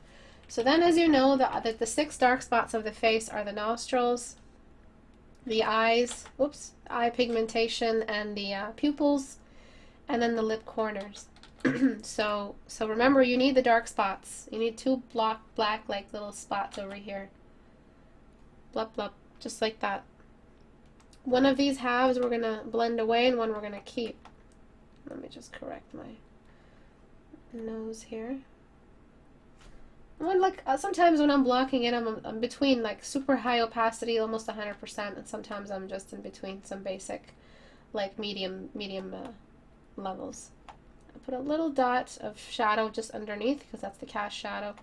So then, as you know, the 6 dark spots of the face are the nostrils, the eyes, eye pigmentation, and the pupils, and then the lip corners. So remember, you need the dark spots. You need 2 black like little spots over here. Blup, blup, just like that. One of these halves we're going to blend away, and one we're going to keep. Let me just correct my nose here. Sometimes when I'm blocking it, I'm between like super high opacity, almost 100%, and sometimes I'm just in between some basic, like medium levels. I put a little dot of shadow just underneath because that's the cast shadow.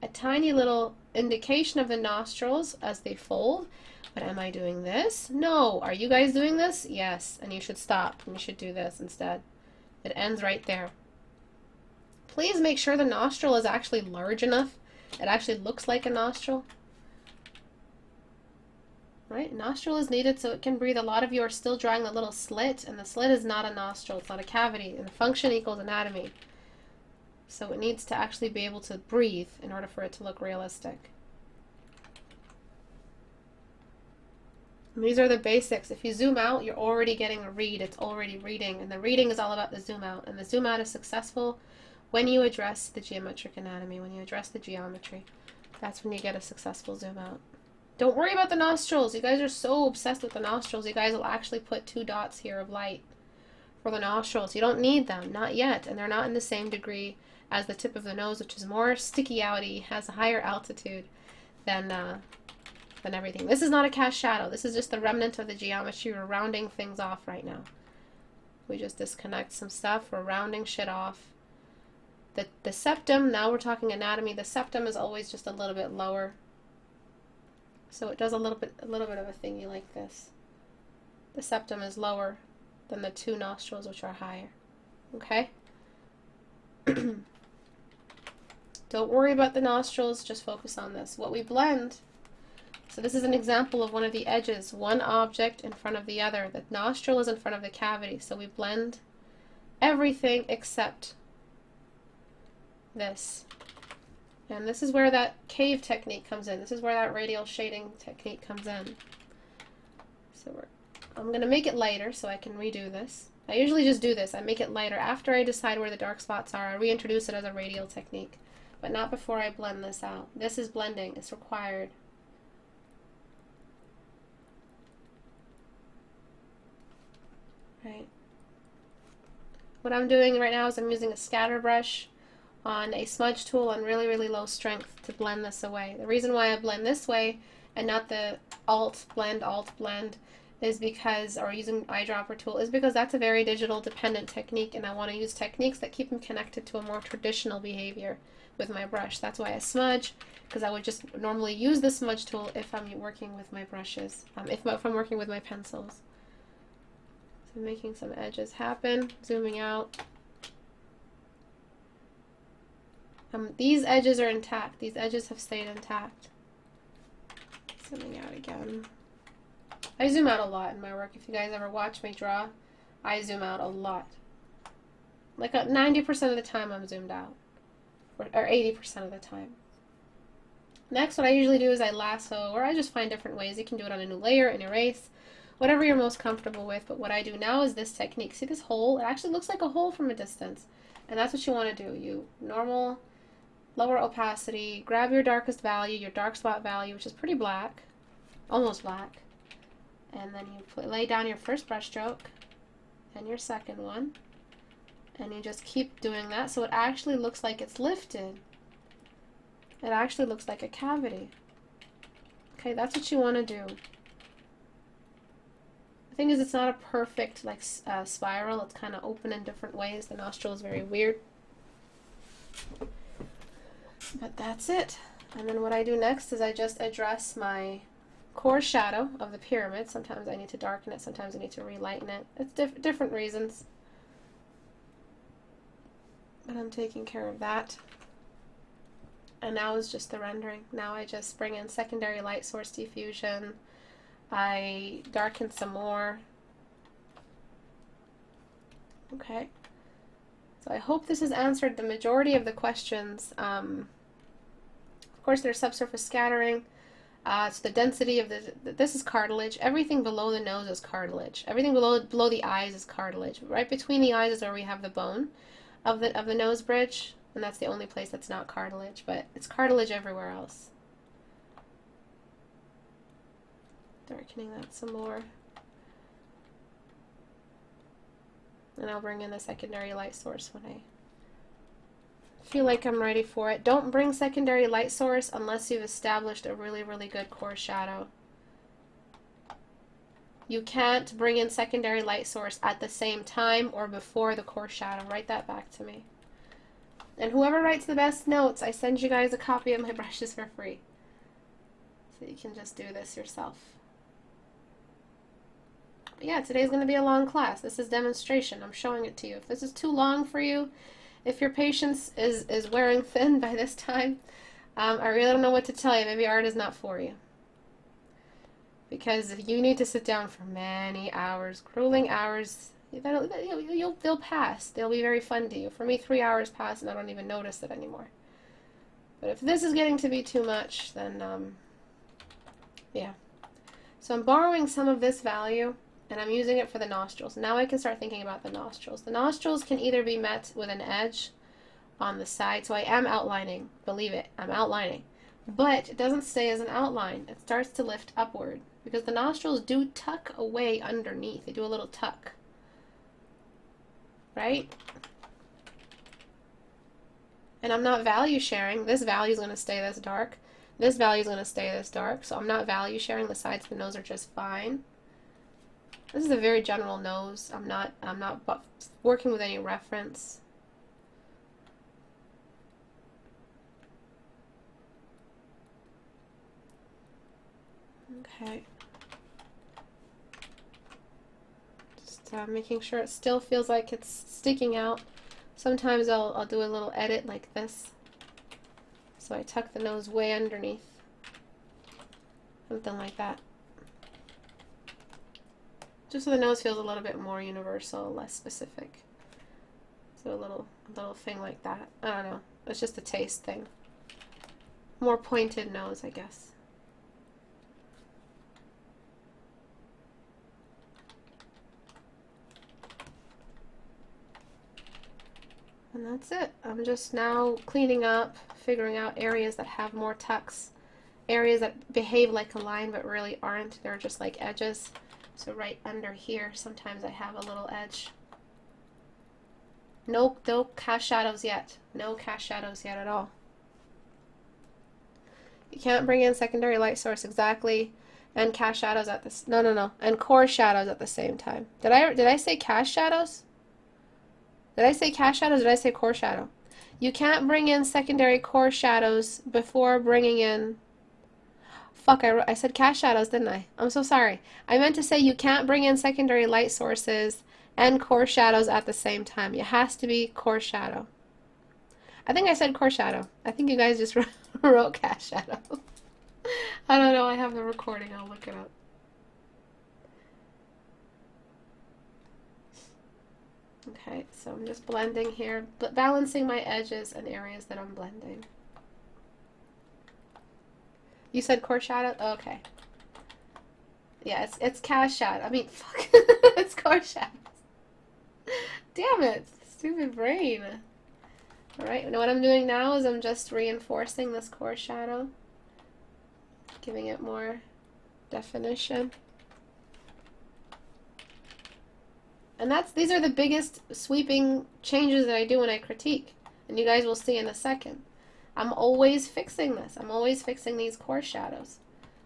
A tiny little indication of the nostrils as they fold. But am I doing this? No. Are you guys doing this? Yes. And you should stop. And you should do this instead. It ends right there. Please make sure the nostril is actually large enough. It actually looks like a nostril. Right? Nostril is needed so it can breathe. A lot of you are still drawing the little slit, and the slit is not a nostril. It's not a cavity. And function equals anatomy. So it needs to actually be able to breathe in order for it to look realistic. And these are the basics. If you zoom out, you're already getting a read. It's already reading. And the reading is all about the zoom out. And the zoom out is successful when you address the geometric anatomy, when you address the geometry. That's when you get a successful zoom out. Don't worry about the nostrils. You guys are so obsessed with the nostrils. You guys will actually put 2 dots here of light for the nostrils. You don't need them, not yet. And they're not in the same degree as the tip of the nose, which is more sticky-outy, has a higher altitude than everything. This is not a cast shadow. This is just the remnant of the geometry. We're rounding things off right now. We just disconnect some stuff. We're rounding shit off. The septum, now we're talking anatomy. The septum is always just a little bit lower. So it does a little bit of a thingy like this. The septum is lower than the 2 nostrils, which are higher. Okay? Don't worry about the nostrils, just focus on this. What we blend, so this is an example of one of the edges, one object in front of the other. The nostril is in front of the cavity, so we blend everything except this. And this is where that cave technique comes in. This is where that radial shading technique comes in. So I'm going to make it lighter so I can redo this. I usually just do this. I make it lighter. After I decide where the dark spots are, I reintroduce it as a radial technique. But not before I blend this out. This is blending. It's required. Right. What I'm doing right now is I'm using a scatter brush on a smudge tool on really, really low strength to blend this away. The reason why I blend this way and not the alt blend, is because, or using eyedropper tool, is because that's a very digital dependent technique, and I want to use techniques that keep them connected to a more traditional behavior with my brush. That's why I smudge, because I would just normally use the smudge tool if I'm working with my brushes, if I'm working with my pencils. So making some edges happen, zooming out. These edges are intact. These edges have stayed intact. Zooming out again. I zoom out a lot in my work. If you guys ever watch me draw, I zoom out a lot. Like 90% of the time I'm zoomed out. Or 80% of the time. Next, what I usually do is I lasso, or I just find different ways. You can do it on a new layer, an erase, whatever you're most comfortable with. But what I do now is this technique. See this hole? It actually looks like a hole from a distance. And that's what you want to do. You normal, lower opacity, grab your darkest value, your dark spot value, which is pretty black, almost black. And then you lay down your first brush stroke and your second one. And you just keep doing that so it actually looks like it's lifted. It actually looks like a cavity. Okay, that's what you want to do. The thing is, it's not a perfect like spiral. It's kind of open in different ways. The nostril is very weird. But that's it. And then what I do next is I just address my core shadow of the pyramid. Sometimes I need to darken it, sometimes I need to relighten it. It's different reasons. But I'm taking care of that. And now is just the rendering. Now I just bring in secondary light source diffusion. I darken some more. Okay. So I hope this has answered the majority of the questions. Of course, there's subsurface scattering. It's the density of this is cartilage. Everything below the nose is cartilage. Everything below the eyes is cartilage. Right between the eyes is where we have the bone of the nose bridge, and that's the only place that's not cartilage, but it's cartilage everywhere else. Darkening that some more. And I'll bring in the secondary light source when I feel like I'm ready for it. Don't bring secondary light source unless you've established a really, really good core shadow. You can't bring in secondary light source at the same time or before the core shadow. Write that back to me. And whoever writes the best notes, I send you guys a copy of my brushes for free. So you can just do this yourself. But yeah, today's going to be a long class. This is demonstration. I'm showing it to you. If this is too long for you, if your patience is wearing thin by this time, I really don't know what to tell you. Maybe art is not for you. Because you need to sit down for many hours, grueling hours. They'll pass. They'll be very fun to you. For me, 3 hours pass and I don't even notice it anymore. But if this is getting to be too much, then, yeah. So I'm borrowing some of this value, and I'm using it for the nostrils. Now I can start thinking about the nostrils. The nostrils can either be met with an edge on the side. So I am outlining. Believe it, I'm outlining. But it doesn't stay as an outline. It starts to lift upward, because the nostrils do tuck away underneath. They do a little tuck. Right? And I'm not value sharing. This value is going to stay this dark. This value is going to stay this dark. So I'm not value sharing. The sides of the nose are just fine. This is a very general nose. I'm not working with any reference. Okay. Just making sure it still feels like it's sticking out Sometimes I'll do a little edit like this. So I tuck the nose way underneath. Something like that. Just so the nose feels a little bit more universal, less specific. So a little thing like that. I don't know. It's just a taste thing. More pointed nose, I guess. And that's it. I'm just now cleaning up, figuring out areas that have more tucks, areas that behave like a line but really aren't. They're just like edges. So right under here, sometimes I have a little edge. No cast shadows yet. No cast shadows yet at all. You can't bring in secondary light source exactly and cast shadows at this. No. And core shadows at the same time. Did I say cast shadows? Did I say cast shadows or did I say core shadow? You can't bring in secondary core shadows before bringing in... Fuck, I said cast shadows, didn't I? I'm so sorry. I meant to say you can't bring in secondary light sources and core shadows at the same time. It has to be core shadow. I think I said core shadow. I think you guys just wrote cast shadow. I don't know. I have the recording. I'll look it up. Okay, so I'm just blending here, but balancing my edges and areas that I'm blending. You said core shadow? Oh, okay. Yeah, it's cast shadow. I mean, fuck. It's core shadows. Damn it. Stupid brain. Alright, what I'm doing now is I'm just reinforcing this core shadow. Giving it more definition. And these are the biggest sweeping changes that I do when I critique. And you guys will see in a second. I'm always fixing this. I'm always fixing these core shadows.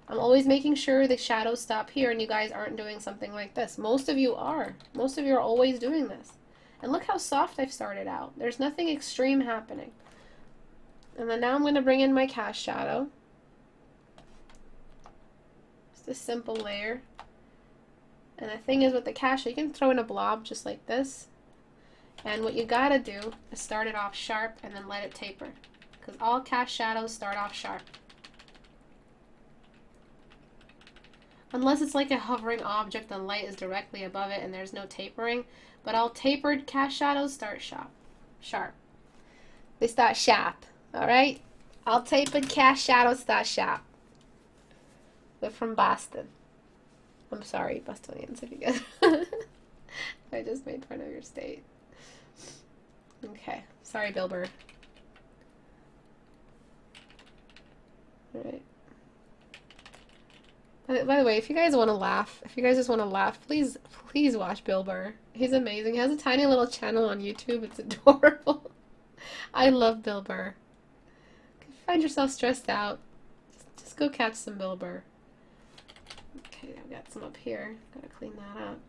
I'm always making sure the shadows stop here and you guys aren't doing something like this. Most of you are. Most of you are always doing this. And look how soft I've started out. There's nothing extreme happening. And then now I'm going to bring in my cast shadow. Just a simple layer. And the thing is with the cast shadow, you can throw in a blob just like this. And what you gotta do is start it off sharp and then let it taper. Because all cast shadows start off sharp. Unless it's like a hovering object and light is directly above it and there's no tapering. But all tapered cast shadows start sharp. They start sharp. Alright? All tapered cast shadows start sharp. They're from Boston. I'm sorry, Bostonians, if you guys... I just made fun of your state. Okay. Sorry, Bill Burr. Alright. By the way, if you guys want to laugh, if you guys just want to laugh, please watch Bill Burr. He's amazing. He has a tiny little channel on YouTube. It's adorable. I love Bill Burr. If you find yourself stressed out, just go catch some Bill Burr. Okay, I've got some up here. Gotta clean that up.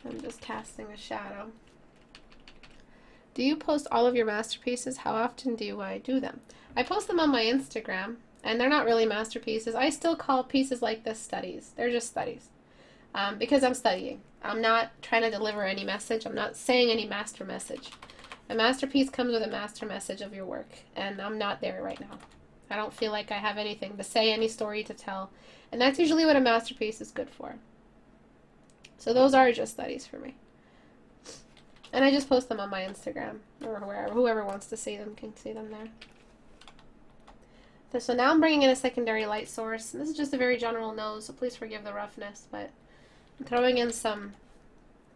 I'm just casting a shadow. Do you post all of your masterpieces? How often do I do them? I post them on my Instagram, and they're not really masterpieces. I still call pieces like this studies. They're just studies. Because I'm studying. I'm not trying to deliver any message. I'm not saying any master message. A masterpiece comes with a master message of your work, and I'm not there right now. I don't feel like I have anything to say, any story to tell, and that's usually what a masterpiece is good for. So those are just studies for me. And I just post them on my Instagram, or wherever. Whoever wants to see them can see them there. So now I'm bringing in a secondary light source. This is just a very general nose, so please forgive the roughness, but I'm throwing in some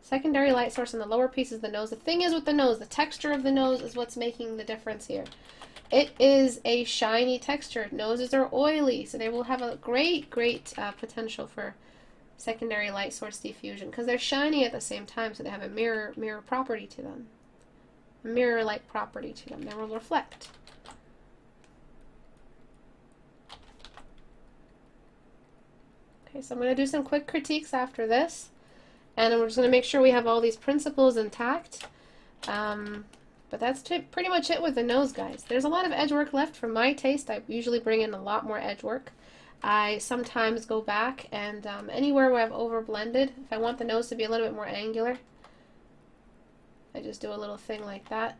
secondary light source in the lower pieces of the nose. The thing is with the nose, the texture of the nose is what's making the difference here. It is a shiny texture. Noses are oily, so they will have a great potential for secondary light source diffusion because they're shiny at the same time, so they have a mirror property to them. A mirror-like property to them. They will reflect. Okay, so I'm going to do some quick critiques after this, and we're just going to make sure we have all these principles intact. But that's pretty much it with the nose, guys. There's a lot of edge work left for my taste. I usually bring in a lot more edge work. I sometimes go back and anywhere where I've over blended, if I want the nose to be a little bit more angular, I just do a little thing like that.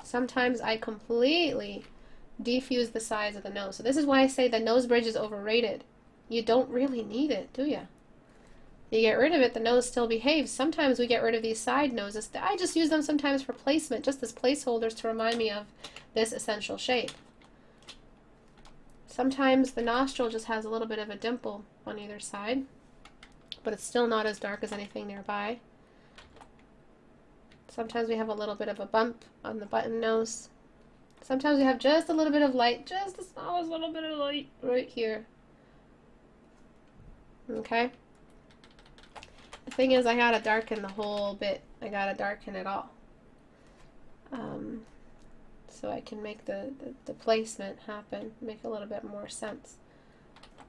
Sometimes I completely defuse the sides of the nose. So this is why I say the nose bridge is overrated. You don't really need it, do you? You get rid of it, the nose still behaves. Sometimes we get rid of these side noses. I just use them sometimes for placement, just as placeholders to remind me of this essential shape. Sometimes the nostril just has a little bit of a dimple on either side, but it's still not as dark as anything nearby. Sometimes we have a little bit of a bump on the button nose. Sometimes we have just a little bit of light, just the smallest little bit of light right here. Okay? The thing is, I gotta darken the whole bit. I gotta darken it all. So I can make the placement happen, make a little bit more sense.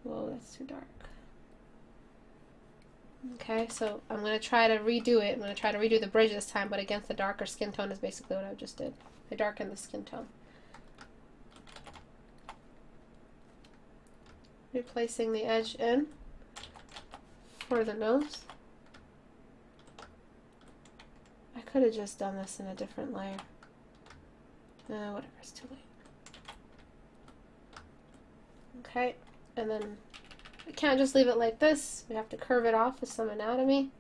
Whoa, that's too dark. Okay, so I'm going to try to redo it. I'm going to try to redo the bridge this time, but against the darker skin tone is basically what I just did. I darkened the skin tone. Replacing the edge in for the nose. I could have just done this in a different layer. Whatever, it's too late. Okay, and then we can't just leave it like this. We have to curve it off with some anatomy.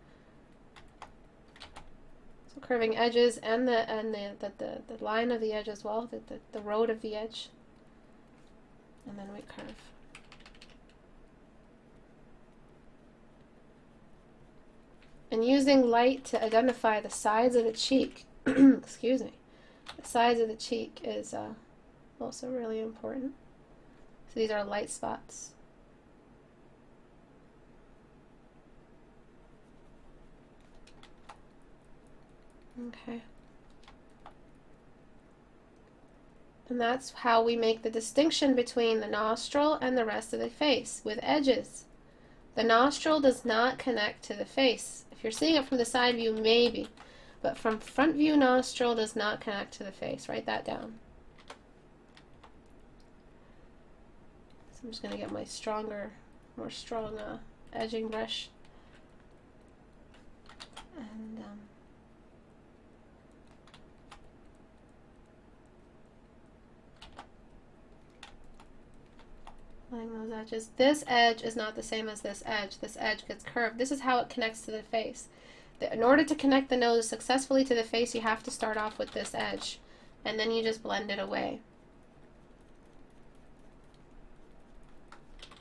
So curving edges and the line of the edge as well, the road of the edge. And then we curve. And using light to identify the sides of the cheek, excuse me, the sides of the cheek is also really important. So these are light spots. Okay. And that's how we make the distinction between the nostril and the rest of the face, with edges. The nostril does not connect to the face. If you're seeing it from the side view, maybe. But from front view, nostril does not connect to the face. Write that down. So I'm just going to get my more strong edging brush. And laying those edges. This edge is not the same as this edge. This edge gets curved. This is how it connects to the face. In order to connect the nose successfully to the face, you have to start off with this edge, and then you just blend it away.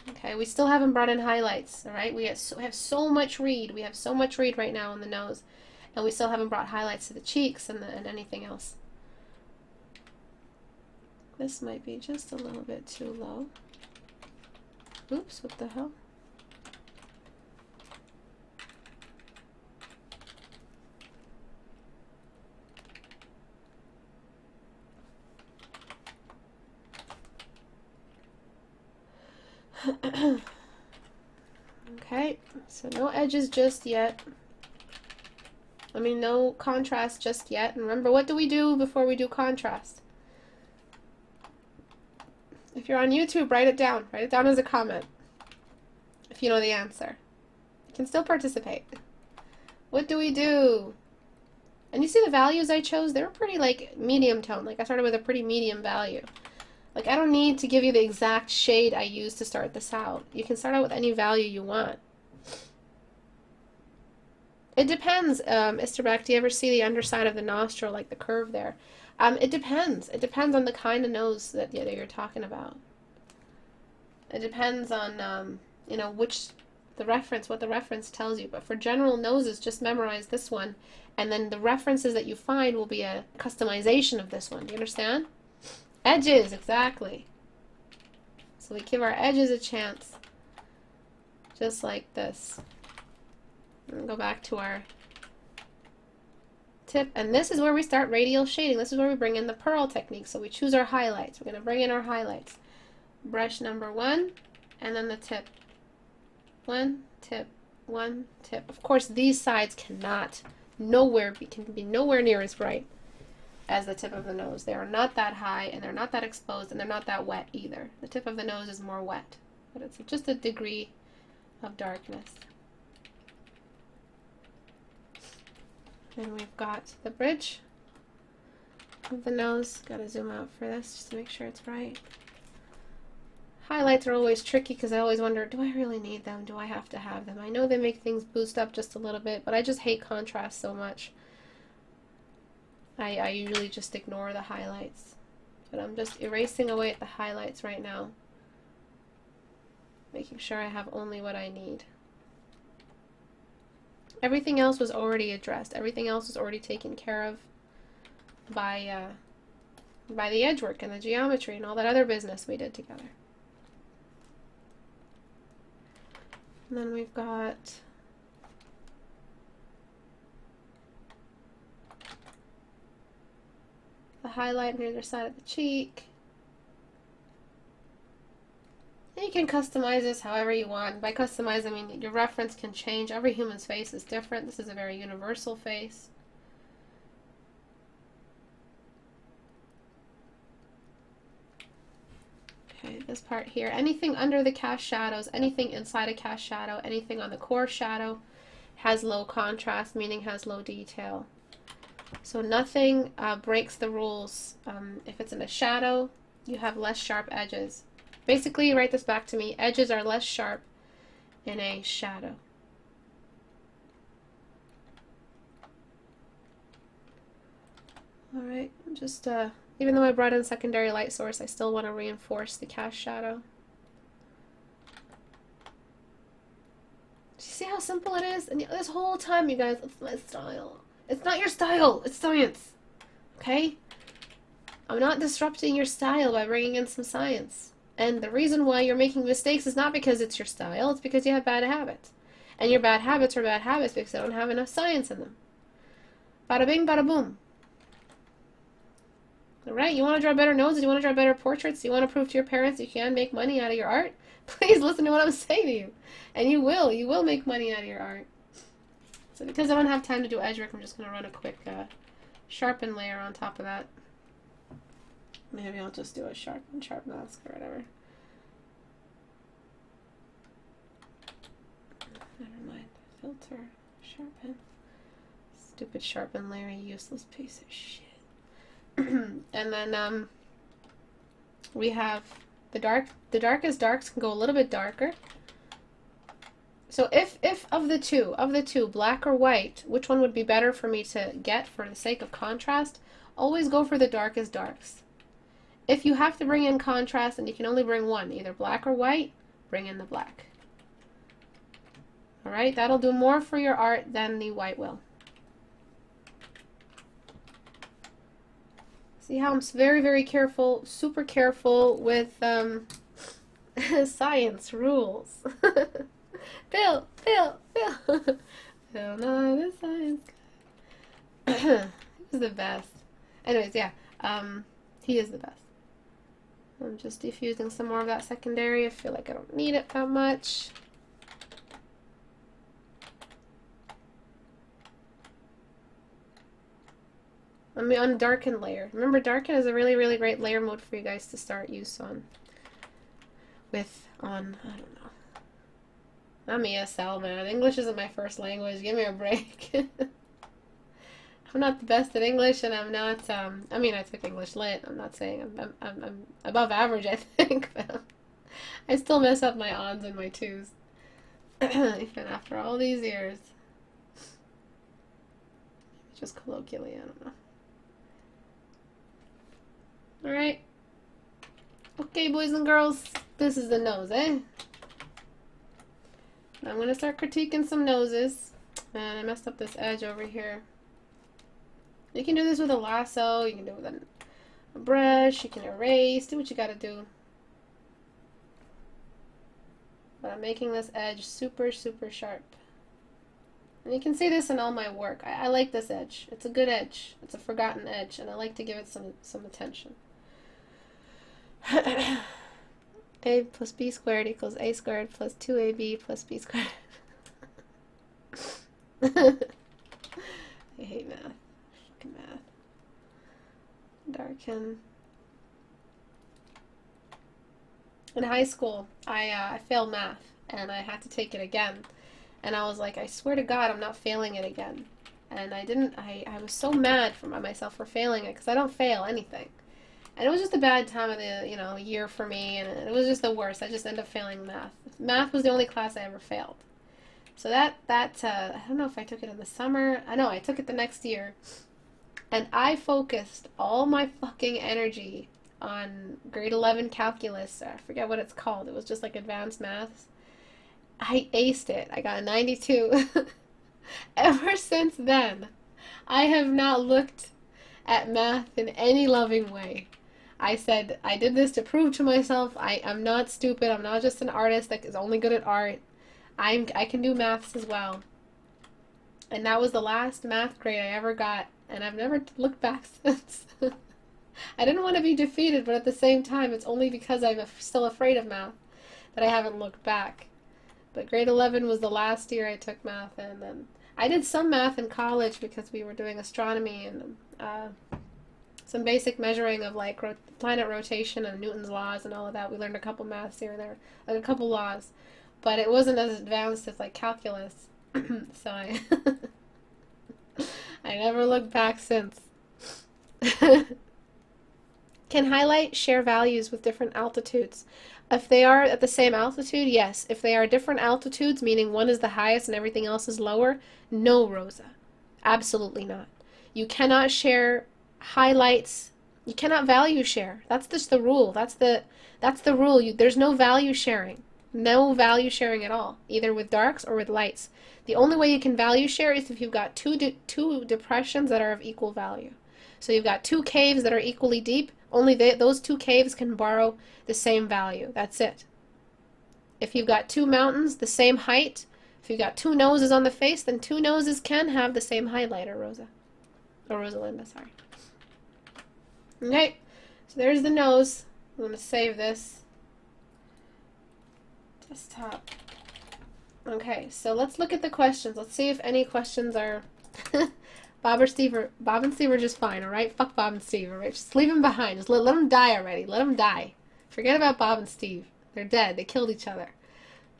Okay, we still haven't brought in highlights, all right? We have so much read. We have so much read right now on the nose, and we still haven't brought highlights to the cheeks and anything else. This might be just a little bit too low. Oops, what the hell? Okay, so no edges just yet. I mean, no contrast just yet. And remember, what do we do before we do contrast? If you're on YouTube, write it down. Write it down as a comment if you know the answer. You can still participate. What do we do? And you see the values I chose? They were pretty, like, medium tone. Like, I started with a pretty medium value. Like, I don't need to give you the exact shade I used to start this out. You can start out with any value you want. It depends, Istebrak, do you ever see the underside of the nostril, like the curve there? It depends. It depends on the kind of nose that you're talking about. It depends on, you know, what the reference tells you. But for general noses, just memorize this one. And then the references that you find will be a customization of this one. Do you understand? Edges, exactly. So we give our edges a chance. Just like this. And go back to our tip. And this is where we start radial shading. This is where we bring in the pearl technique. So we choose our highlights. We're going to bring in our highlights. Brush number 1, and then the tip. 1, tip, 1, tip. Of course, these sides can be nowhere near as bright as the tip of the nose. They are not that high, and they're not that exposed, and they're not that wet either. The tip of the nose is more wet. but it's just a degree of darkness. And we've got the bridge of the nose. Gotta zoom out for this just to make sure it's right. Highlights are always tricky because I always wonder, do I really need them? Do I have to have them? I know they make things boost up just a little bit, but I just hate contrast so much. I usually just ignore the highlights. But I'm just erasing away at the highlights right now. Making sure I have only what I need. Everything else was already addressed. Everything else was already taken care of by the edge work and the geometry and all that other business we did together. And then we've got the highlight on the other side of the cheek. And you can customize this however you want. By customize, I mean your reference can change. Every human's face is different. This is a very universal face. Okay, this part here. Anything under the cast shadows, anything inside a cast shadow, anything on the core shadow has low contrast, meaning has low detail. So nothing breaks the rules. If it's in a shadow, you have less sharp edges. Basically, write this back to me. Edges are less sharp in a shadow. Alright, just even though I brought in secondary light source, I still want to reinforce the cast shadow. See how simple it is? And this whole time, you guys, it's my style. It's not your style, it's science. Okay? I'm not disrupting your style by bringing in some science. And the reason why you're making mistakes is not because it's your style, it's because you have bad habits. And your bad habits are bad habits because they don't have enough science in them. Bada bing, bada boom. Alright, you want to draw better noses? You want to draw better portraits? You want to prove to your parents you can make money out of your art? Please listen to what I'm saying to you. And you will make money out of your art. So because I don't have time to do edge work, I'm just going to run a quick sharpen layer on top of that. Maybe I'll just do a sharp mask or whatever. Never mind. Filter. Sharpen. Stupid sharpen layer, useless piece of shit. And then we have the dark. The darkest darks can go a little bit darker. So if of the two, black or white, which one would be better for me to get for the sake of contrast? Always go for the darkest darks. If you have to bring in contrast and you can only bring one, either black or white, bring in the black. Alright, that'll do more for your art than the white will. See how I'm very, very careful, super careful with science rules. Bill. Bill Nye the Science Guy. He's the best. Anyways, yeah, he is the best. I'm just diffusing some more of that secondary. I feel like I don't need it that much. I'm on darken layer. Remember, darken is a really, really great layer mode for you guys to start use on. I don't know. I'm ESL, man. English isn't my first language. Give me a break. I'm not the best at English, and I'm not, I mean, I took English lit. I'm not saying I'm above average, I think, but I still mess up my ons and my twos. Even after all these years. Just colloquially, I don't know. Alright. Okay, boys and girls, this is the nose, eh? Now I'm going to start critiquing some noses. And I messed up this edge over here. You can do this with a lasso, you can do it with a brush, you can erase, do what you gotta do. But I'm making this edge super, super sharp. And you can see this in all my work. I like this edge. It's a good edge. It's a forgotten edge, and I like to give it some attention. A plus b squared equals a squared plus 2ab plus b squared. I hate math. Fucking math. Darken. in high school, I failed math, and I had to take it again. And I was like, I swear to God, I'm not failing it again. And I was so mad for myself for failing it, because I don't fail anything. And it was just a bad time of the, year for me, and it was just the worst. I just ended up failing math. Math was the only class I ever failed. So I don't know if I took it in the summer. I know I took it the next year. And I focused all my fucking energy on grade 11 calculus. I forget what it's called. It was just like advanced maths. I aced it. I got a 92. Ever since then, I have not looked at math in any loving way. I said, I did this to prove to myself I'm not stupid. I'm not just an artist that is only good at art. I can do maths as well. And that was the last math grade I ever got, and I've never looked back since. I didn't want to be defeated, but at the same time, it's only because I'm still afraid of math that I haven't looked back. But grade 11 was the last year I took math, and then I did some math in college because we were doing astronomy and some basic measuring of like planet rotation and Newton's laws and all of that. We learned a couple maths here and there, like a couple laws, but it wasn't as advanced as like calculus. So I never looked back since. Can highlight share values with different altitudes? If they are at the same altitude, yes. If they are different altitudes, meaning one is the highest and everything else is lower, no, Rosa. Absolutely not. You cannot share highlights. You cannot value share. That's just the rule. That's the rule. There's no value sharing. No value sharing at all, either with darks or with lights. The only way you can value share is if you've got two depressions that are of equal value. So you've got two caves that are equally deep. Only those two caves can borrow the same value. That's it. If you've got two mountains, the same height, if you've got two noses on the face, then two noses can have the same highlighter, Rosa. Or Rosalinda, sorry. Okay, so there's the nose. I'm going to save this. Desktop. Okay, so let's look at the questions. Let's see if any questions are... Bob and Steve are just fine, alright? Fuck Bob and Steve, alright? Just leave them behind. Just let them die already. Let them die. Forget about Bob and Steve. They're dead. They killed each other.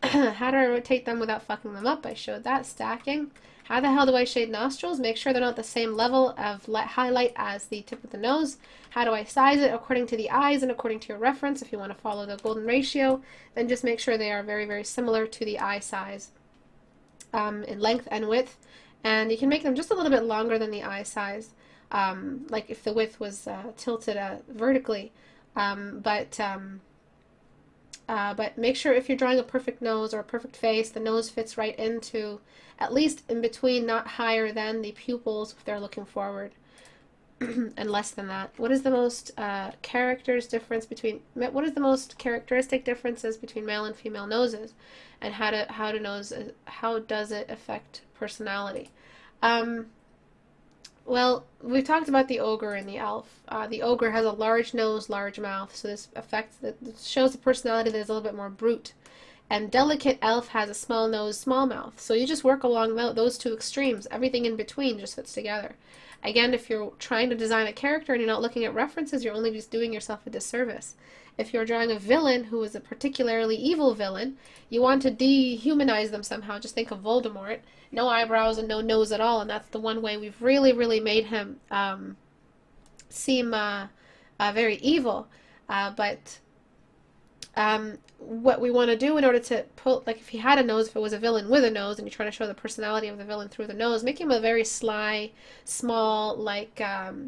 How do I rotate them without fucking them up? I showed that. Stacking. How the hell do I shade nostrils? Make sure they're not the same level of highlight as the tip of the nose. How do I size it? According to the eyes and according to your reference. If you want to follow the golden ratio, then just make sure they are very, very similar to the eye size in length and width. And you can make them just a little bit longer than the eye size, like if the width was tilted vertically. But make sure if you're drawing a perfect nose or a perfect face, the nose fits right into, at least in between, not higher than the pupils if they're looking forward, and less than that. What is the most what is the most characteristic differences between male and female noses, and how does it affect personality? Well, we've talked about the ogre and the elf. The ogre has a large nose, large mouth, so this shows a personality that is a little bit more brute. And delicate elf has a small nose, small mouth. So you just work along those two extremes. Everything in between just fits together. Again, if you're trying to design a character and you're not looking at references, you're only just doing yourself a disservice. If you're drawing a villain who is a particularly evil villain, you want to dehumanize them somehow. Just think of Voldemort. No eyebrows and no nose at all, and that's the one way we've really, really made him seem very evil. But what we want to do in order to put, like if he had a nose, if it was a villain with a nose, and you're trying to show the personality of the villain through the nose, make him a very sly, small, like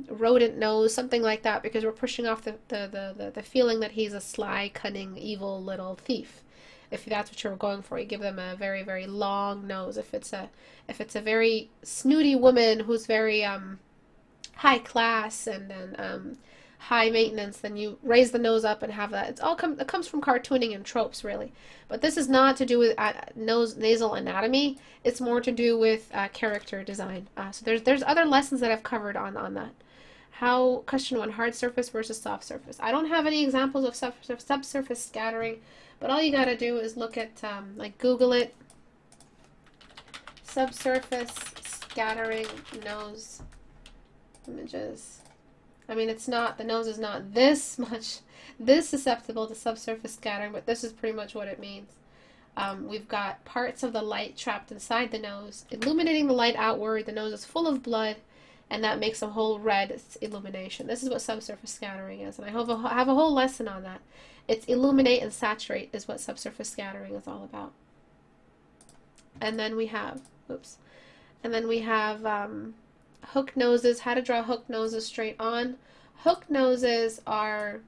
rodent nose, something like that, because we're pushing off the feeling that he's a sly, cunning, evil little thief. If that's what you're going for, you give them a very, very long nose. If it's a very snooty woman who's very high class and then high maintenance, then you raise the nose up and have that. It comes from cartooning and tropes, really. But this is not to do with nasal anatomy. It's more to do with character design. So there's other lessons that I've covered on that. Question 1, hard surface versus soft surface. I don't have any examples of subsurface scattering, but all you gotta do is look at, like Google it, subsurface scattering nose images. I mean, it's not, the nose is not this susceptible to subsurface scattering, but this is pretty much what it means. We've got parts of the light trapped inside the nose, illuminating the light outward. The nose is full of blood, and that makes a whole red illumination. This is what subsurface scattering is, and I have a whole lesson on that. It's illuminate and saturate is what subsurface scattering is all about. And then we have, hook noses, how to draw hook noses straight on. Hook noses are,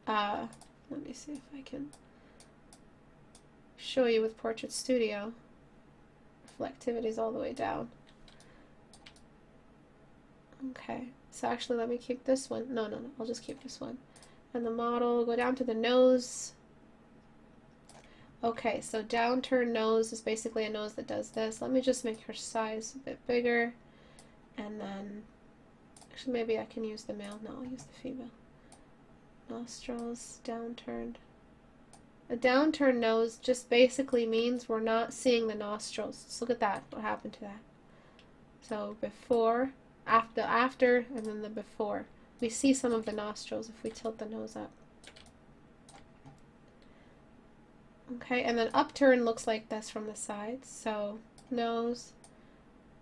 let me see if I can show you with Portrait Studio. Reflectivity is all the way down. Okay, so actually let me keep this one. No, I'll just keep this one. And the model, go down to the nose. Okay, so downturn nose is basically a nose that does this. Let me just make her size a bit bigger. And then, actually maybe I can use the male. No, I'll use the female. Nostrils, downturned. A downturned nose just basically means we're not seeing the nostrils. Just look at that, what happened to that. So before, after, and then the before. We see some of the nostrils if we tilt the nose up. Okay, and then upturn looks like this from the sides. So nose,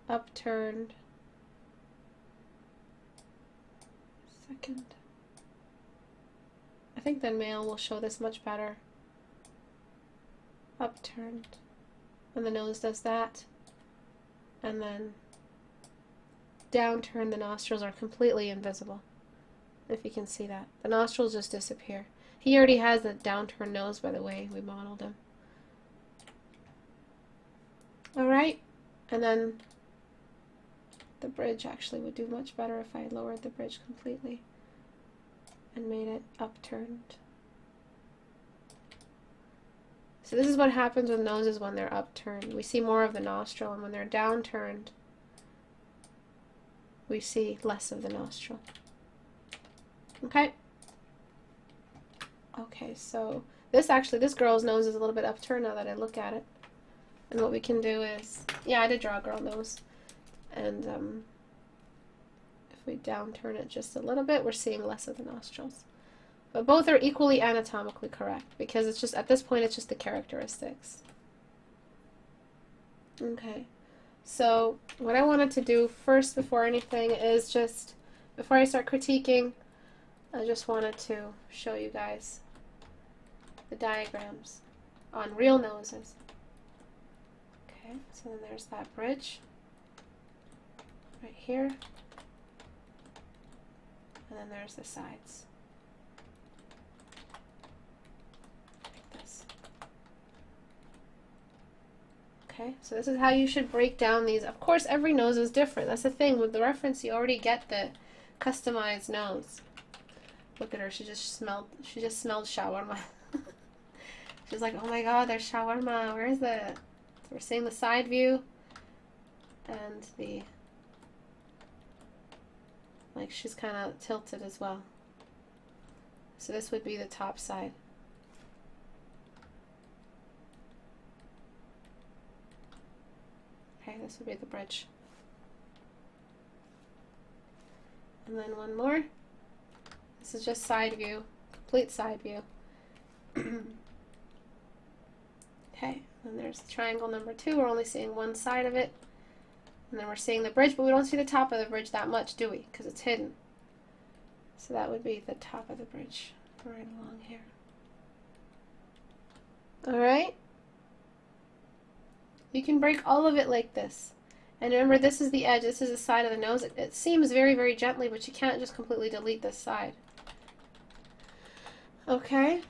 upturned. Second. I think the male will show this much better. Upturned. And the nose does that. And then downturned, the nostrils are completely invisible. If you can see that. The nostrils just disappear. He already has a downturned nose, by the way. We modeled him. Alright. And then the bridge actually would do much better if I lowered the bridge completely and made it upturned. So this is what happens with noses when they're upturned. We see more of the nostril, and when they're downturned, we see less of the nostril. Okay? Okay, so this girl's nose is a little bit upturned now that I look at it. And what we can do is, yeah, I did draw a girl nose. And if we downturn it just a little bit, we're seeing less of the nostrils. But both are equally anatomically correct, because it's just, at this point, it's just the characteristics. Okay, so what I wanted to do first before anything is just, before I start critiquing, I just wanted to show you guys the diagrams on real noses. Okay, so then there's that bridge right here, and then there's the sides. Okay, so this is how you should break down these. Of course, every nose is different. That's the thing. With the reference, you already get the customized nose. Look at her. She just smelled shawarma. She's like, oh my god, there's shawarma. Where is it? So we're seeing the side view and the, like, she's kind of tilted as well. So this would be the top side. Okay, this would be the bridge. And then one more. This is just side view, complete side view. Okay, and there's triangle number 2. We're only seeing one side of it. And then we're seeing the bridge, but we don't see the top of the bridge that much, do we? Because it's hidden. So that would be the top of the bridge right along here. Alright? You can break all of it like this. And remember, this is the edge, this is the side of the nose. It seems very, very gently, but you can't just completely delete this side. Okay?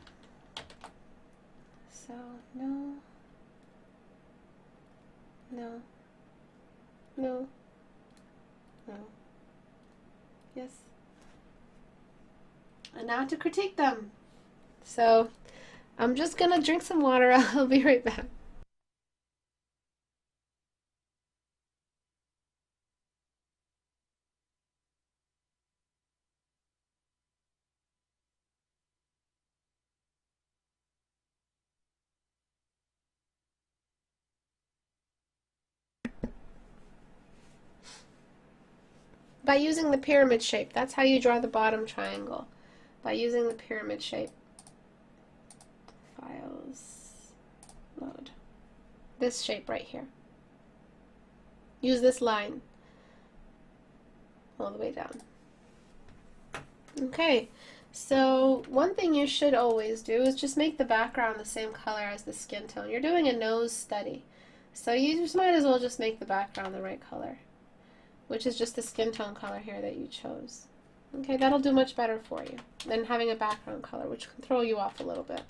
So, no. No. No. No. Yes. And now to critique them. So, I'm just gonna drink some water. I'll be right back. By using the pyramid shape. That's how you draw the bottom triangle. By using the pyramid shape. Files. Load. This shape right here. Use this line. All the way down. Okay. So one thing you should always do is just make the background the same color as the skin tone. You're doing a nose study. So you just might as well just make the background the right color, which is just the skin tone color here that you chose. Okay, that'll do much better for you than having a background color, which can throw you off a little bit.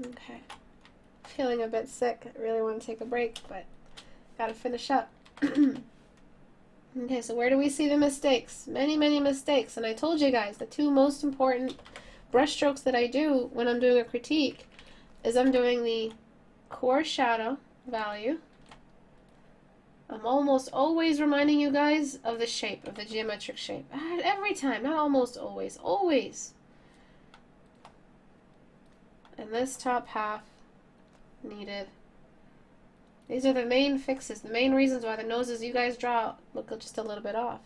Okay. Feeling a bit sick. I really want to take a break, but gotta finish up. Okay, so where do we see the mistakes? Many, many mistakes. And I told you guys, the two most important brush strokes that I do when I'm doing a critique is I'm doing the core shadow value. I'm almost always reminding you guys of the shape, of the geometric shape. Every time, not almost always, always. And this top half needed. These are the main fixes, the main reasons why the noses you guys draw look just a little bit off.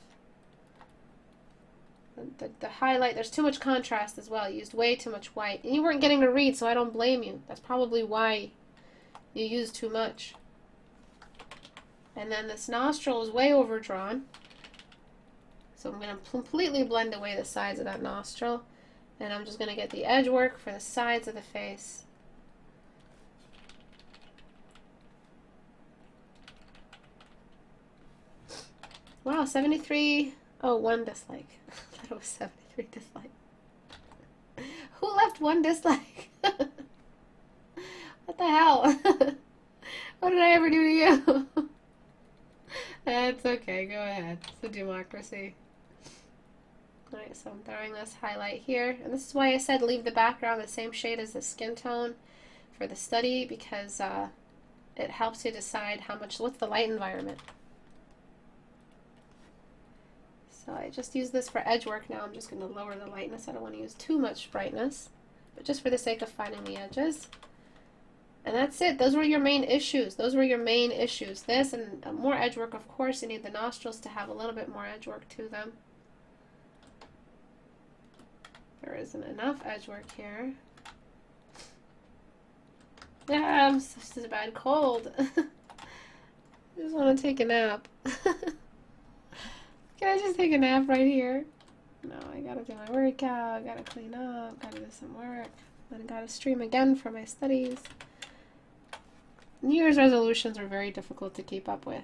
The highlight, there's too much contrast as well. You used way too much white. And you weren't getting to read, so I don't blame you. That's probably why you used too much. And then this nostril is way overdrawn. So I'm going to completely blend away the sides of that nostril. And I'm just going to get the edge work for the sides of the face. Wow, 73, oh, 1 dislike. I thought it was 73 dislike. Who left 1 dislike? What the hell? What did I ever do to you? That's okay, go ahead. It's a democracy. Alright, so I'm throwing this highlight here. And this is why I said leave the background the same shade as the skin tone for the study, because it helps you decide what's the light environment. So I just use this for edge work now. I'm just going to lower the lightness. I don't want to use too much brightness, but just for the sake of finding the edges. And that's it. Those were your main issues. Those were your main issues. This and more edge work, of course. You need the nostrils to have a little bit more edge work to them. There isn't enough edge work here. Yeah, I'm such a bad cold. I just want to take a nap. Can I just take a nap right here? No, I gotta do my workout, gotta clean up, gotta do some work, then I gotta stream again for my studies. New Year's resolutions are very difficult to keep up with.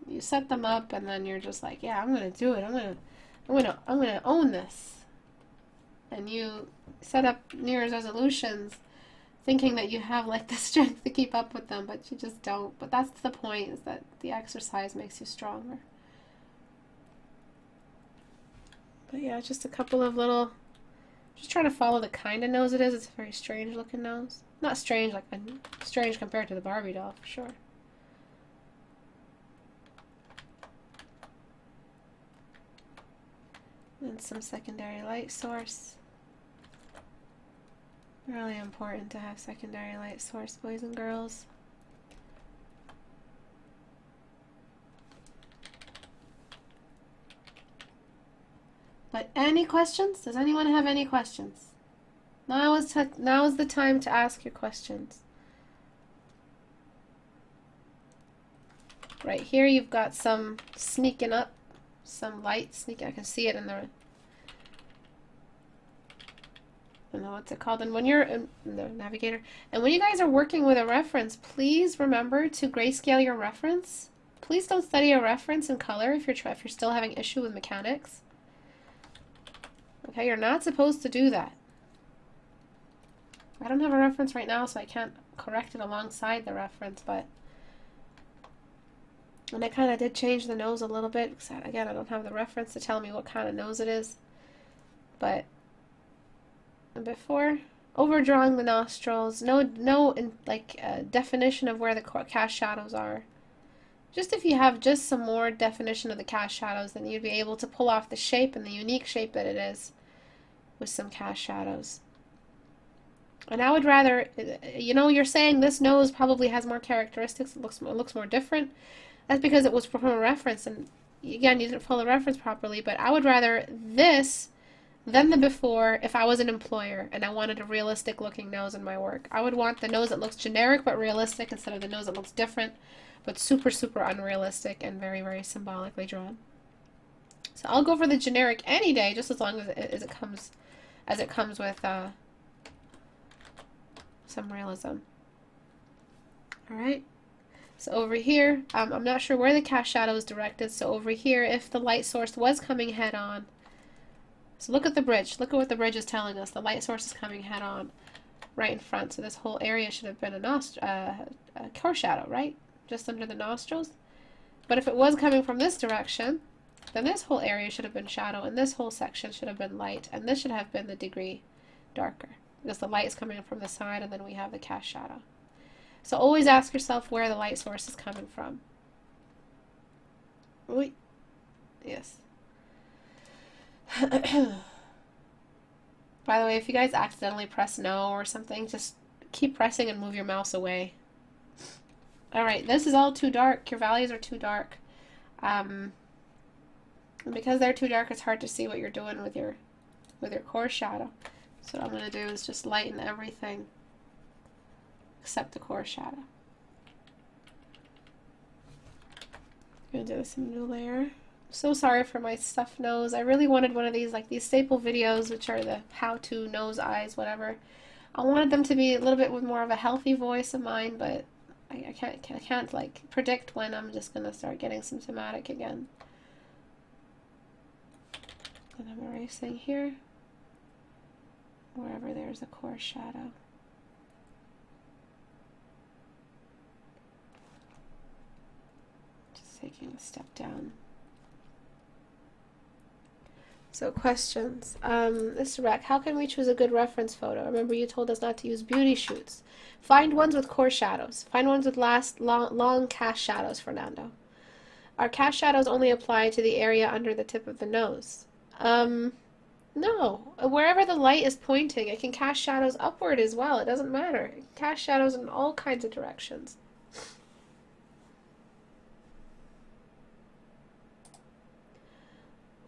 You set them up and then you're just like, yeah, I'm gonna do it. I'm gonna own this. And you set up New Year's resolutions thinking that you have like the strength to keep up with them, but you just don't. But that's the point, is that the exercise makes you stronger. But yeah, just a couple of little, just trying to follow the kind of nose it is. It's a very strange looking nose. Not strange, like strange compared to the Barbie doll, for sure. And some secondary light source. Really important to have secondary light source, boys and girls. But any questions? Does anyone have any questions? Now is the time to ask your questions. Right here you've got some sneaking up, some light sneaking. I can see it in the, I don't know what's it called. And when you're in the navigator, and when you guys are working with a reference, please remember to grayscale your reference. Please don't study a reference in color if you're still having issue with mechanics. Okay, you're not supposed to do that. I don't have a reference right now, so I can't correct it alongside the reference, but... And I kind of did change the nose a little bit, because, again, I don't have the reference to tell me what kind of nose it is. But before overdrawing the nostrils, no definition of where the cast shadows are. Just if you have just some more definition of the cast shadows, then you'd be able to pull off the shape and the unique shape that it is with some cast shadows. And I would rather, you know, you're saying this nose probably has more characteristics, it looks more different. That's because it was from a reference, and again, you didn't follow the reference properly, but I would rather this than the before if I was an employer and I wanted a realistic looking nose in my work. I would want the nose that looks generic but realistic instead of the nose that looks different but super, super unrealistic and very, very symbolically drawn. So I'll go for the generic any day, just as long as it comes with some realism. All right. So over here, I'm not sure where the cast shadow is directed. So over here, if the light source was coming head on, so look at the bridge. Look at what the bridge is telling us. The light source is coming head on, right in front. So this whole area should have been a core shadow, right? Just under the nostrils. But if it was coming from this direction, then this whole area should have been shadow, and this whole section should have been light, and this should have been the degree darker, because the light is coming from the side, and then we have the cast shadow. So always ask yourself where the light source is coming from. Ooh. Yes. By the way, if you guys accidentally press no or something, just keep pressing and move your mouse away. Alright, this is all too dark. Your values are too dark. And because they're too dark, it's hard to see what you're doing with your core shadow. So what I'm going to do is just lighten everything except the core shadow. I'm going to do this in a new layer. So sorry for my stuffed nose. I really wanted one of these, like these staple videos, which are the how-to nose, eyes, whatever. I wanted them to be a little bit with more of a healthy voice of mine, but I can't like predict when I'm just gonna start getting symptomatic again. And I'm erasing here, wherever there's a core shadow. Just taking a step down. So questions. Istebrak, how can we choose a good reference photo? Remember you told us not to use beauty shoots. Find ones with core shadows. Find ones with long cast shadows, Fernando. Are cast shadows only applied to the area under the tip of the nose? No. Wherever the light is pointing, it can cast shadows upward as well. It doesn't matter. It can cast shadows in all kinds of directions.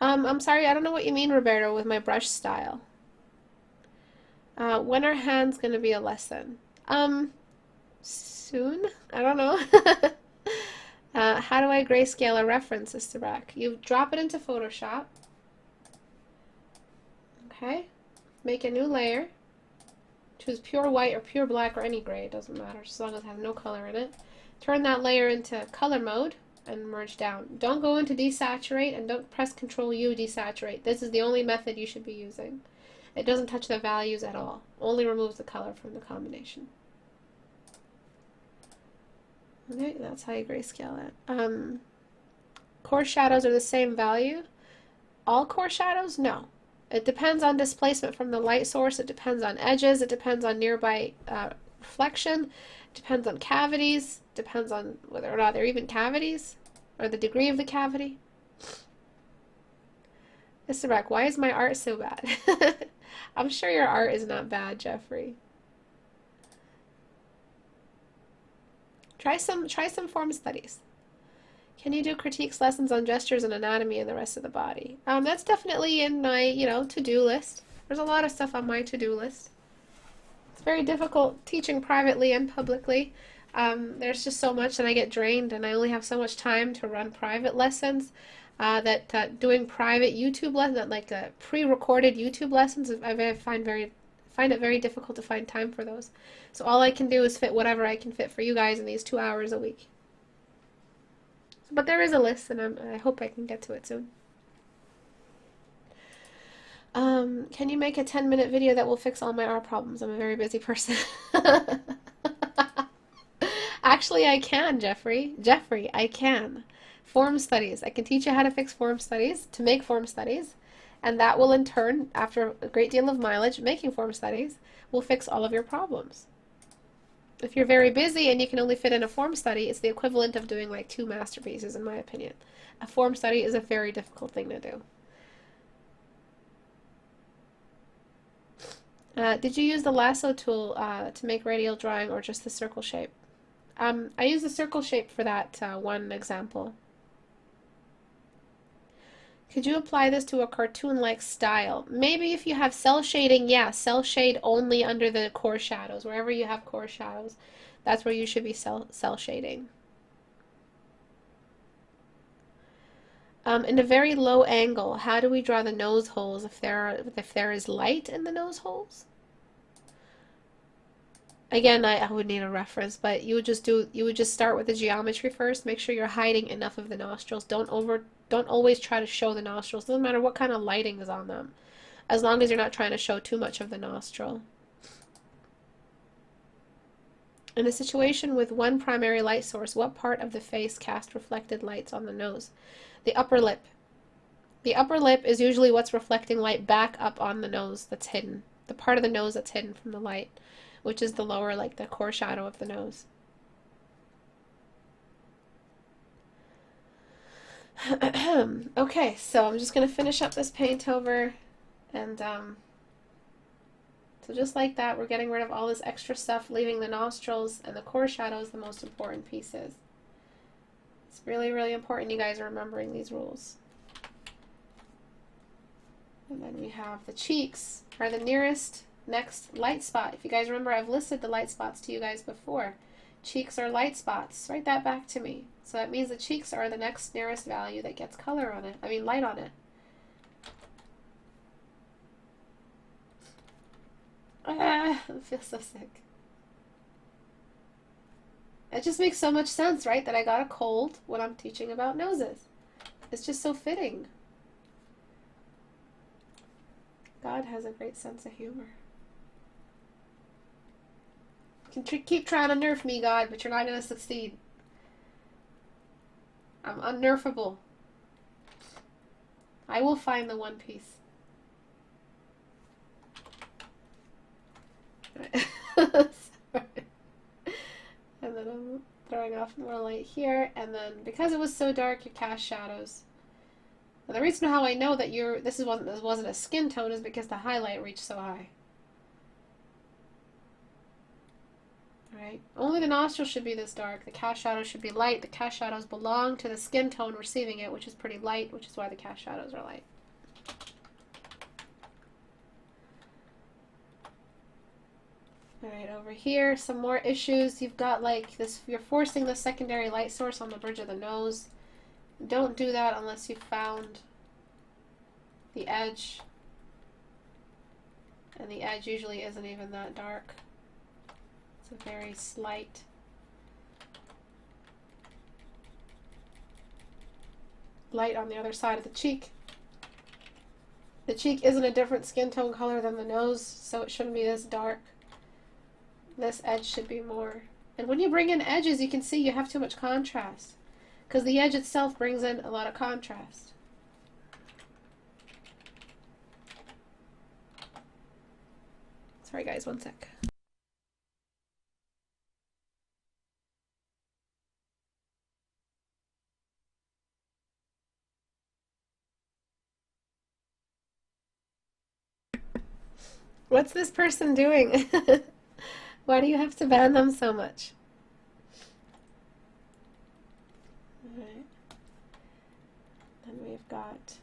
I'm sorry, I don't know what you mean, Roberto, with my brush style. When are hands going to be a lesson? Soon? I don't know. How do I grayscale a reference, Istebrak? You drop it into Photoshop. Okay. Make a new layer. Choose pure white or pure black or any gray. It doesn't matter, as long as it has no color in it. Turn that layer into color mode and merge down. Don't go into desaturate and don't press Control U desaturate. This is the only method you should be using. It doesn't touch the values at all. Only removes the color from the combination. Okay, that's how you grayscale it. Core shadows are the same value. All core shadows? No. It depends on displacement from the light source. It depends on edges. It depends on nearby reflection. It depends on cavities. It depends on whether or not they're even cavities or the degree of the cavity. Istebrak, why is my art so bad? I'm sure your art is not bad, Jeffrey. Try some form studies. Can you do critiques lessons on gestures and anatomy and the rest of the body? That's definitely in my, to-do list. There's a lot of stuff on my to-do list. It's very difficult teaching privately and publicly. There's just so much, and I get drained, and I only have so much time to run private lessons. That doing private YouTube lessons, like pre-recorded YouTube lessons, I find it very difficult to find time for those. So all I can do is fit whatever I can fit for you guys in these 2 hours a week. But there is a list, and I hope I can get to it soon. Can you make a 10-minute video that will fix all my art problems? I'm a very busy person. Actually, I can, Jeffrey. Jeffrey, I can. Form studies. I can teach you how to fix form studies, to make form studies, and that will in turn, after a great deal of mileage, making form studies, will fix all of your problems. If you're very busy and you can only fit in a form study, it's the equivalent of doing like 2 masterpieces, in my opinion. A form study is a very difficult thing to do. Did you use the lasso tool to make radial drawing or just the circle shape? I used the circle shape for that one example. Could you apply this to a cartoon-like style? Maybe if you have cell shading, yeah, cell shade only under the core shadows. Wherever you have core shadows, that's where you should be cell shading. In a very low angle, how do we draw the nose holes if there is light in the nose holes? Again, I would need a reference, but you would just start with the geometry first. Make sure you're hiding enough of the nostrils. Don't always try to show the nostrils. Doesn't matter what kind of lighting is on them, as long as you're not trying to show too much of the nostril. In a situation with one primary light source, what part of the face casts reflected lights on the nose? The upper lip. The upper lip is usually what's reflecting light back up on the nose that's hidden. The part of the nose that's hidden from the light, which is the lower, like the core shadow of the nose. Okay, so I'm just going to finish up this paint over, and so just like that, we're getting rid of all this extra stuff, leaving the nostrils and the core shadows the most important pieces. It's really, really important you guys are remembering these rules. And then we have the cheeks are the nearest next light spot. If you guys remember, I've listed the light spots to you guys before. Cheeks are light spots. Write that back to me. So that means the cheeks are the next nearest value that gets color on it. I mean light on it. I feel so sick. It just makes so much sense, right? That I got a cold when I'm teaching about noses. It's just so fitting. God has a great sense of humor. You can keep trying to nerf me, God, but you're not going to succeed. I'm unnerfable. I will find the one piece. Sorry. And then I'm throwing off more light here, and then because it was so dark, you cast shadows. And the reason how I know that this wasn't a skin tone is because the highlight reached so high. Right? Only the nostrils should be this dark. The cast shadows should be light. The cast shadows belong to the skin tone receiving it, which is pretty light, which is why the cast shadows are light. Alright, over here, some more issues. You've got like this, you're forcing the secondary light source on the bridge of the nose. Don't do that unless you've found the edge. And the edge usually isn't even that dark. It's a very slight. Light on the other side of the cheek. The cheek isn't a different skin tone color than the nose, so it shouldn't be this dark. This edge should be more. And when you bring in edges, you can see you have too much contrast, because the edge itself brings in a lot of contrast. Sorry guys, one sec. What's this person doing? Why do you have to ban them so much? Alright. Then we've got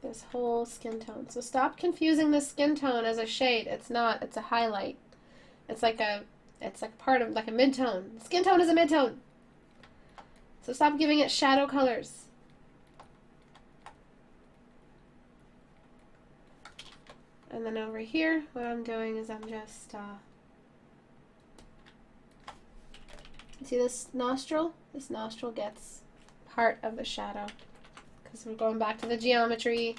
this whole skin tone. So stop confusing the skin tone as a shade. It's not. It's a highlight. It's like part of like a mid-tone. Skin tone is a mid-tone. So stop giving it shadow colors. And then over here, what I'm doing is I'm just see this nostril? This nostril gets part of the shadow because we're going back to the geometry.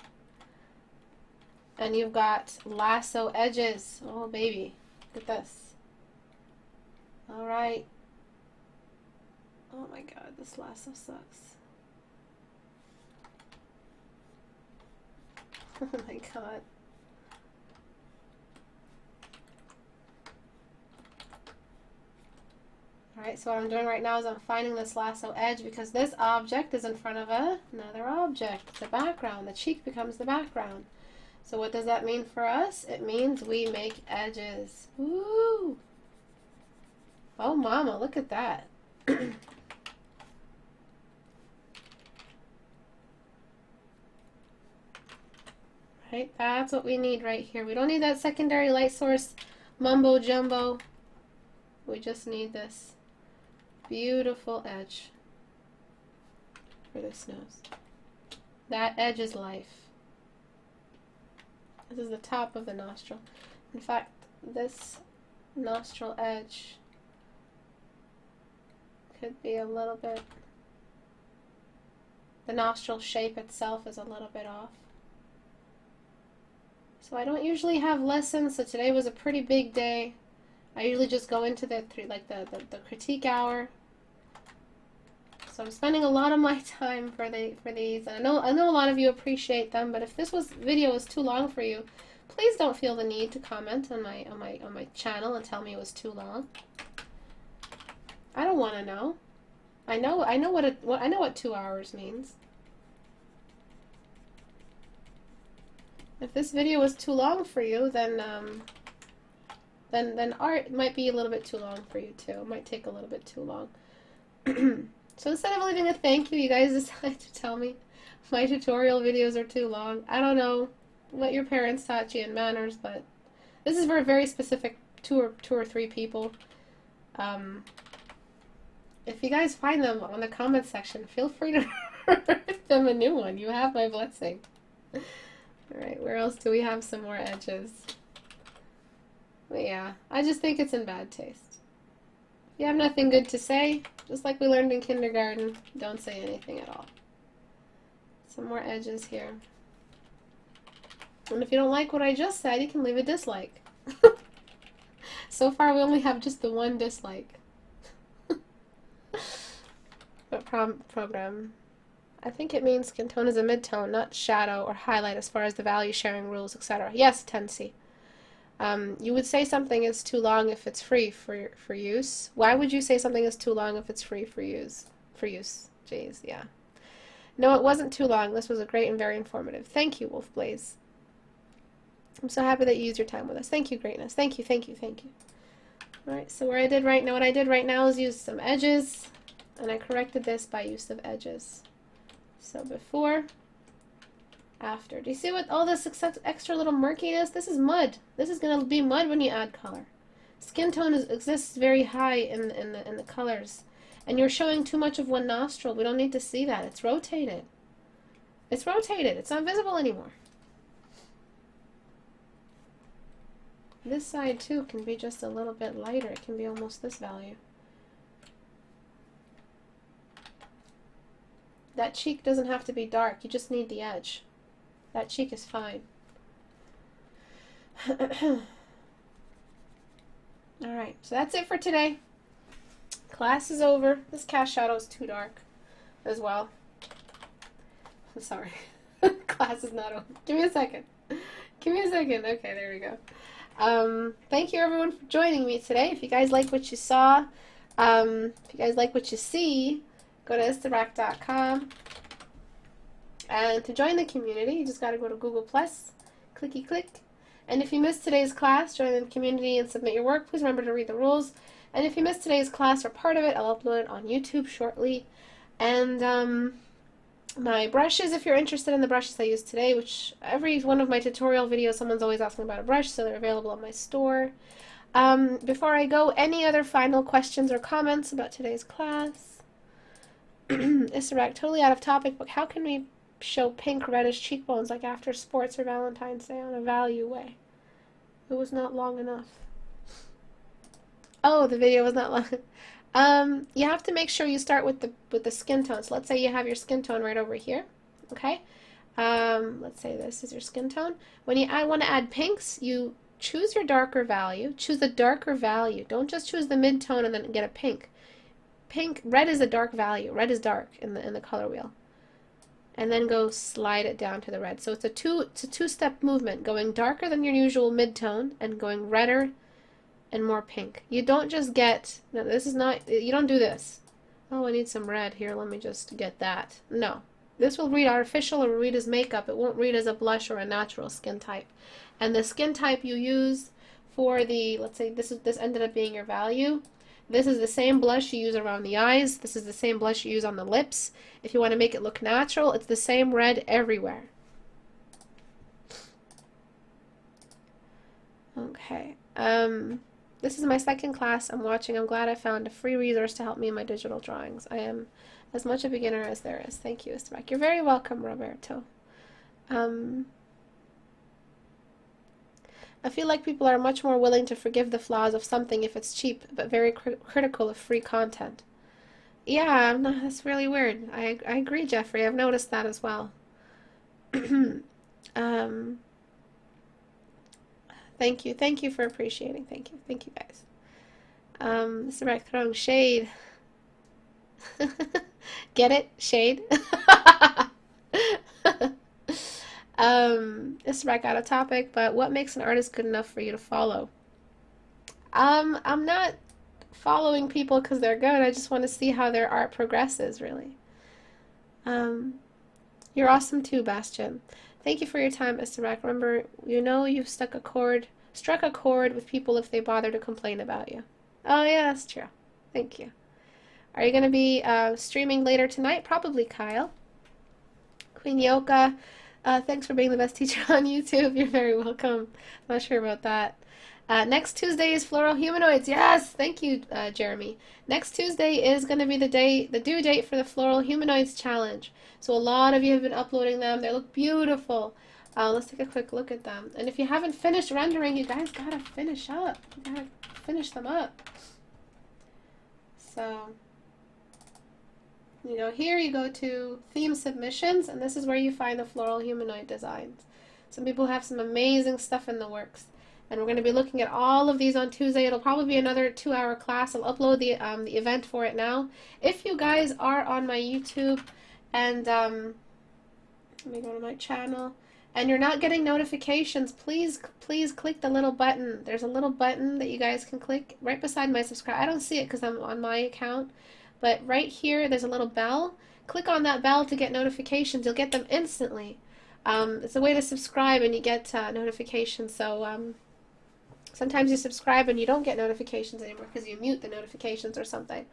And you've got lasso edges. Oh, baby. Look at this. All right. Oh my God, this lasso sucks. Oh my God. Alright, so what I'm doing right now is I'm finding this lasso edge because this object is in front of another object. It's a background. The cheek becomes the background. So what does that mean for us? It means we make edges. Woo! Oh, mama, look at that. Right, that's what we need right here. We don't need that secondary light source mumbo jumbo. We just need this beautiful edge for this nose. That edge is life. This is the top of the nostril. In fact, this nostril edge could be a little bit, the nostril shape itself is a little bit off. So I don't usually have lessons, so today was a pretty big day. I usually just go into the critique hour. So I'm spending a lot of my time for these. And I know a lot of you appreciate them, but if this video was too long for you, please don't feel the need to comment on my channel and tell me it was too long. I don't want to know. I know what 2 hours means. If this video was too long for you, then art might be a little bit too long for you too. It might take a little bit too long. So instead of leaving a thank you, you guys decide to tell me my tutorial videos are too long. I don't know what your parents taught you in manners, but this is for a very specific two or three people. If you guys find them on the comment section, feel free to write them a new one. You have my blessing. Alright, where else do we have some more edges? But yeah, I just think it's in bad taste. If you have nothing good to say, just like we learned in kindergarten, don't say anything at all. Some more edges here. And if you don't like what I just said, you can leave a dislike. So far we only have just the one dislike. But program. I think it means skin tone is a midtone, not shadow or highlight as far as the value sharing rules, etc. Yes, Tensi. You would say something is too long if it's free for use. Why would you say something is too long if it's free for use? Jeez, yeah. No, it wasn't too long. This was a great and very informative. Thank you, Wolfblaze. I'm so happy that you used your time with us. Thank you, greatness. Thank you, thank you, thank you. Alright, so what I did right now is use some edges, and I corrected this by use of edges. So before, after. Do you see what all this extra little murkiness? This is mud. This is going to be mud when you add color. Skin tone exists very high in the colors. And you're showing too much of one nostril. We don't need to see that. It's rotated. It's rotated. It's not visible anymore. This side too can be just a little bit lighter. It can be almost this value. That cheek doesn't have to be dark. You just need the edge. That cheek is fine. Alright, so that's it for today. Class is over. This cast shadow is too dark as well. I'm sorry. Class is not over. Give me a second. Give me a second. Okay, there we go. Thank you everyone for joining me today. If you guys like what you saw, if you guys like what you see, go to Istebrak.com. And to join the community, you just got to go to Google+, clicky click. And if you missed today's class, join the community and submit your work. Please remember to read the rules. And if you missed today's class or part of it, I'll upload it on YouTube shortly. And my brushes, if you're interested in the brushes I used today, which every one of my tutorial videos, someone's always asking about a brush, so they're available on my store. Before I go, any other final questions or comments about today's class? Istebrak, totally out of topic, but how can we show pink reddish cheekbones like after sports or Valentine's Day on a value way? It was not long enough. Oh, the video was not long. You have to make sure you start with the skin tone. So let's say you have your skin tone right over here. Okay? Let's say this is your skin tone. When you want to add pinks, you choose your darker value. Choose the darker value. Don't just choose the mid-tone and then get a pink. Red is a dark value. Red is dark in the color wheel. And then go slide it down to the red. So it's a two-step movement, going darker than your usual mid-tone and going redder and more pink. You don't just get, no, you don't do this. Oh, I need some red here, let me just get that. No. This will read artificial or read as makeup. It won't read as a blush or a natural skin type. And the skin type you use for the, let's say this ended up being your value. This is the same blush you use around the eyes. This is the same blush you use on the lips. If you want to make it look natural, it's the same red everywhere. Okay. This is my second class I'm watching. I'm glad I found a free resource to help me in my digital drawings. I am as much a beginner as there is. Thank you, Istebrak. You're very welcome, Roberto. I feel like people are much more willing to forgive the flaws of something if it's cheap, but very critical of free content. Yeah, that's really weird. I agree, Jeffrey. I've noticed that as well. Thank you. Thank you for appreciating. Thank you. Thank you, guys. Istebrak throwing shade. Get it? Shade? Istebrak out of topic, but what makes an artist good enough for you to follow? I'm not following people because they're good. I just want to see how their art progresses, really. You're awesome too, Bastian. Thank you for your time, Istebrak. Remember, you know you've struck a chord with people if they bother to complain about you. Oh yeah, that's true. Thank you. Are you going to be streaming later tonight? Probably, Kyle. Queen Yoka, thanks for being the best teacher on YouTube. You're very welcome. I'm not sure about that. Next Tuesday is Floral Humanoids. Yes, thank you, Jeremy. Next Tuesday is going to be the due date for the Floral Humanoids Challenge. So a lot of you have been uploading them. They look beautiful. Let's take a quick look at them. And if you haven't finished rendering, you guys gotta finish up. You gotta finish them up. So, you know, here you go to theme submissions, and this is where you find the floral humanoid designs. Some people have some amazing stuff in the works. And we're going to be looking at all of these on Tuesday. It'll probably be another 2-hour class. I'll upload the event for it now. If you guys are on my YouTube and let me go to my channel, and you're not getting notifications, please click the little button. There's a little button that you guys can click right beside my subscribe. I don't see it because I'm on my account, but right here there's a little bell. Click on that bell to get notifications. You'll get them instantly. It's a way to subscribe and you get notifications. So sometimes you subscribe and you don't get notifications anymore because you mute the notifications or something.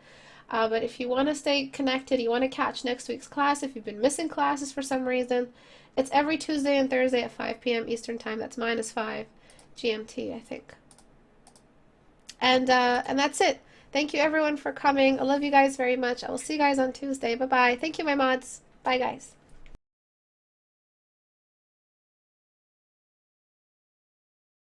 But if you want to stay connected, you want to catch next week's class, if you've been missing classes for some reason, it's every Tuesday and Thursday at 5 p.m. Eastern Time. That's -5 GMT, I think. And that's it. Thank you, everyone, for coming. I love you guys very much. I will see you guys on Tuesday. Bye-bye. Thank you, my mods. Bye, guys.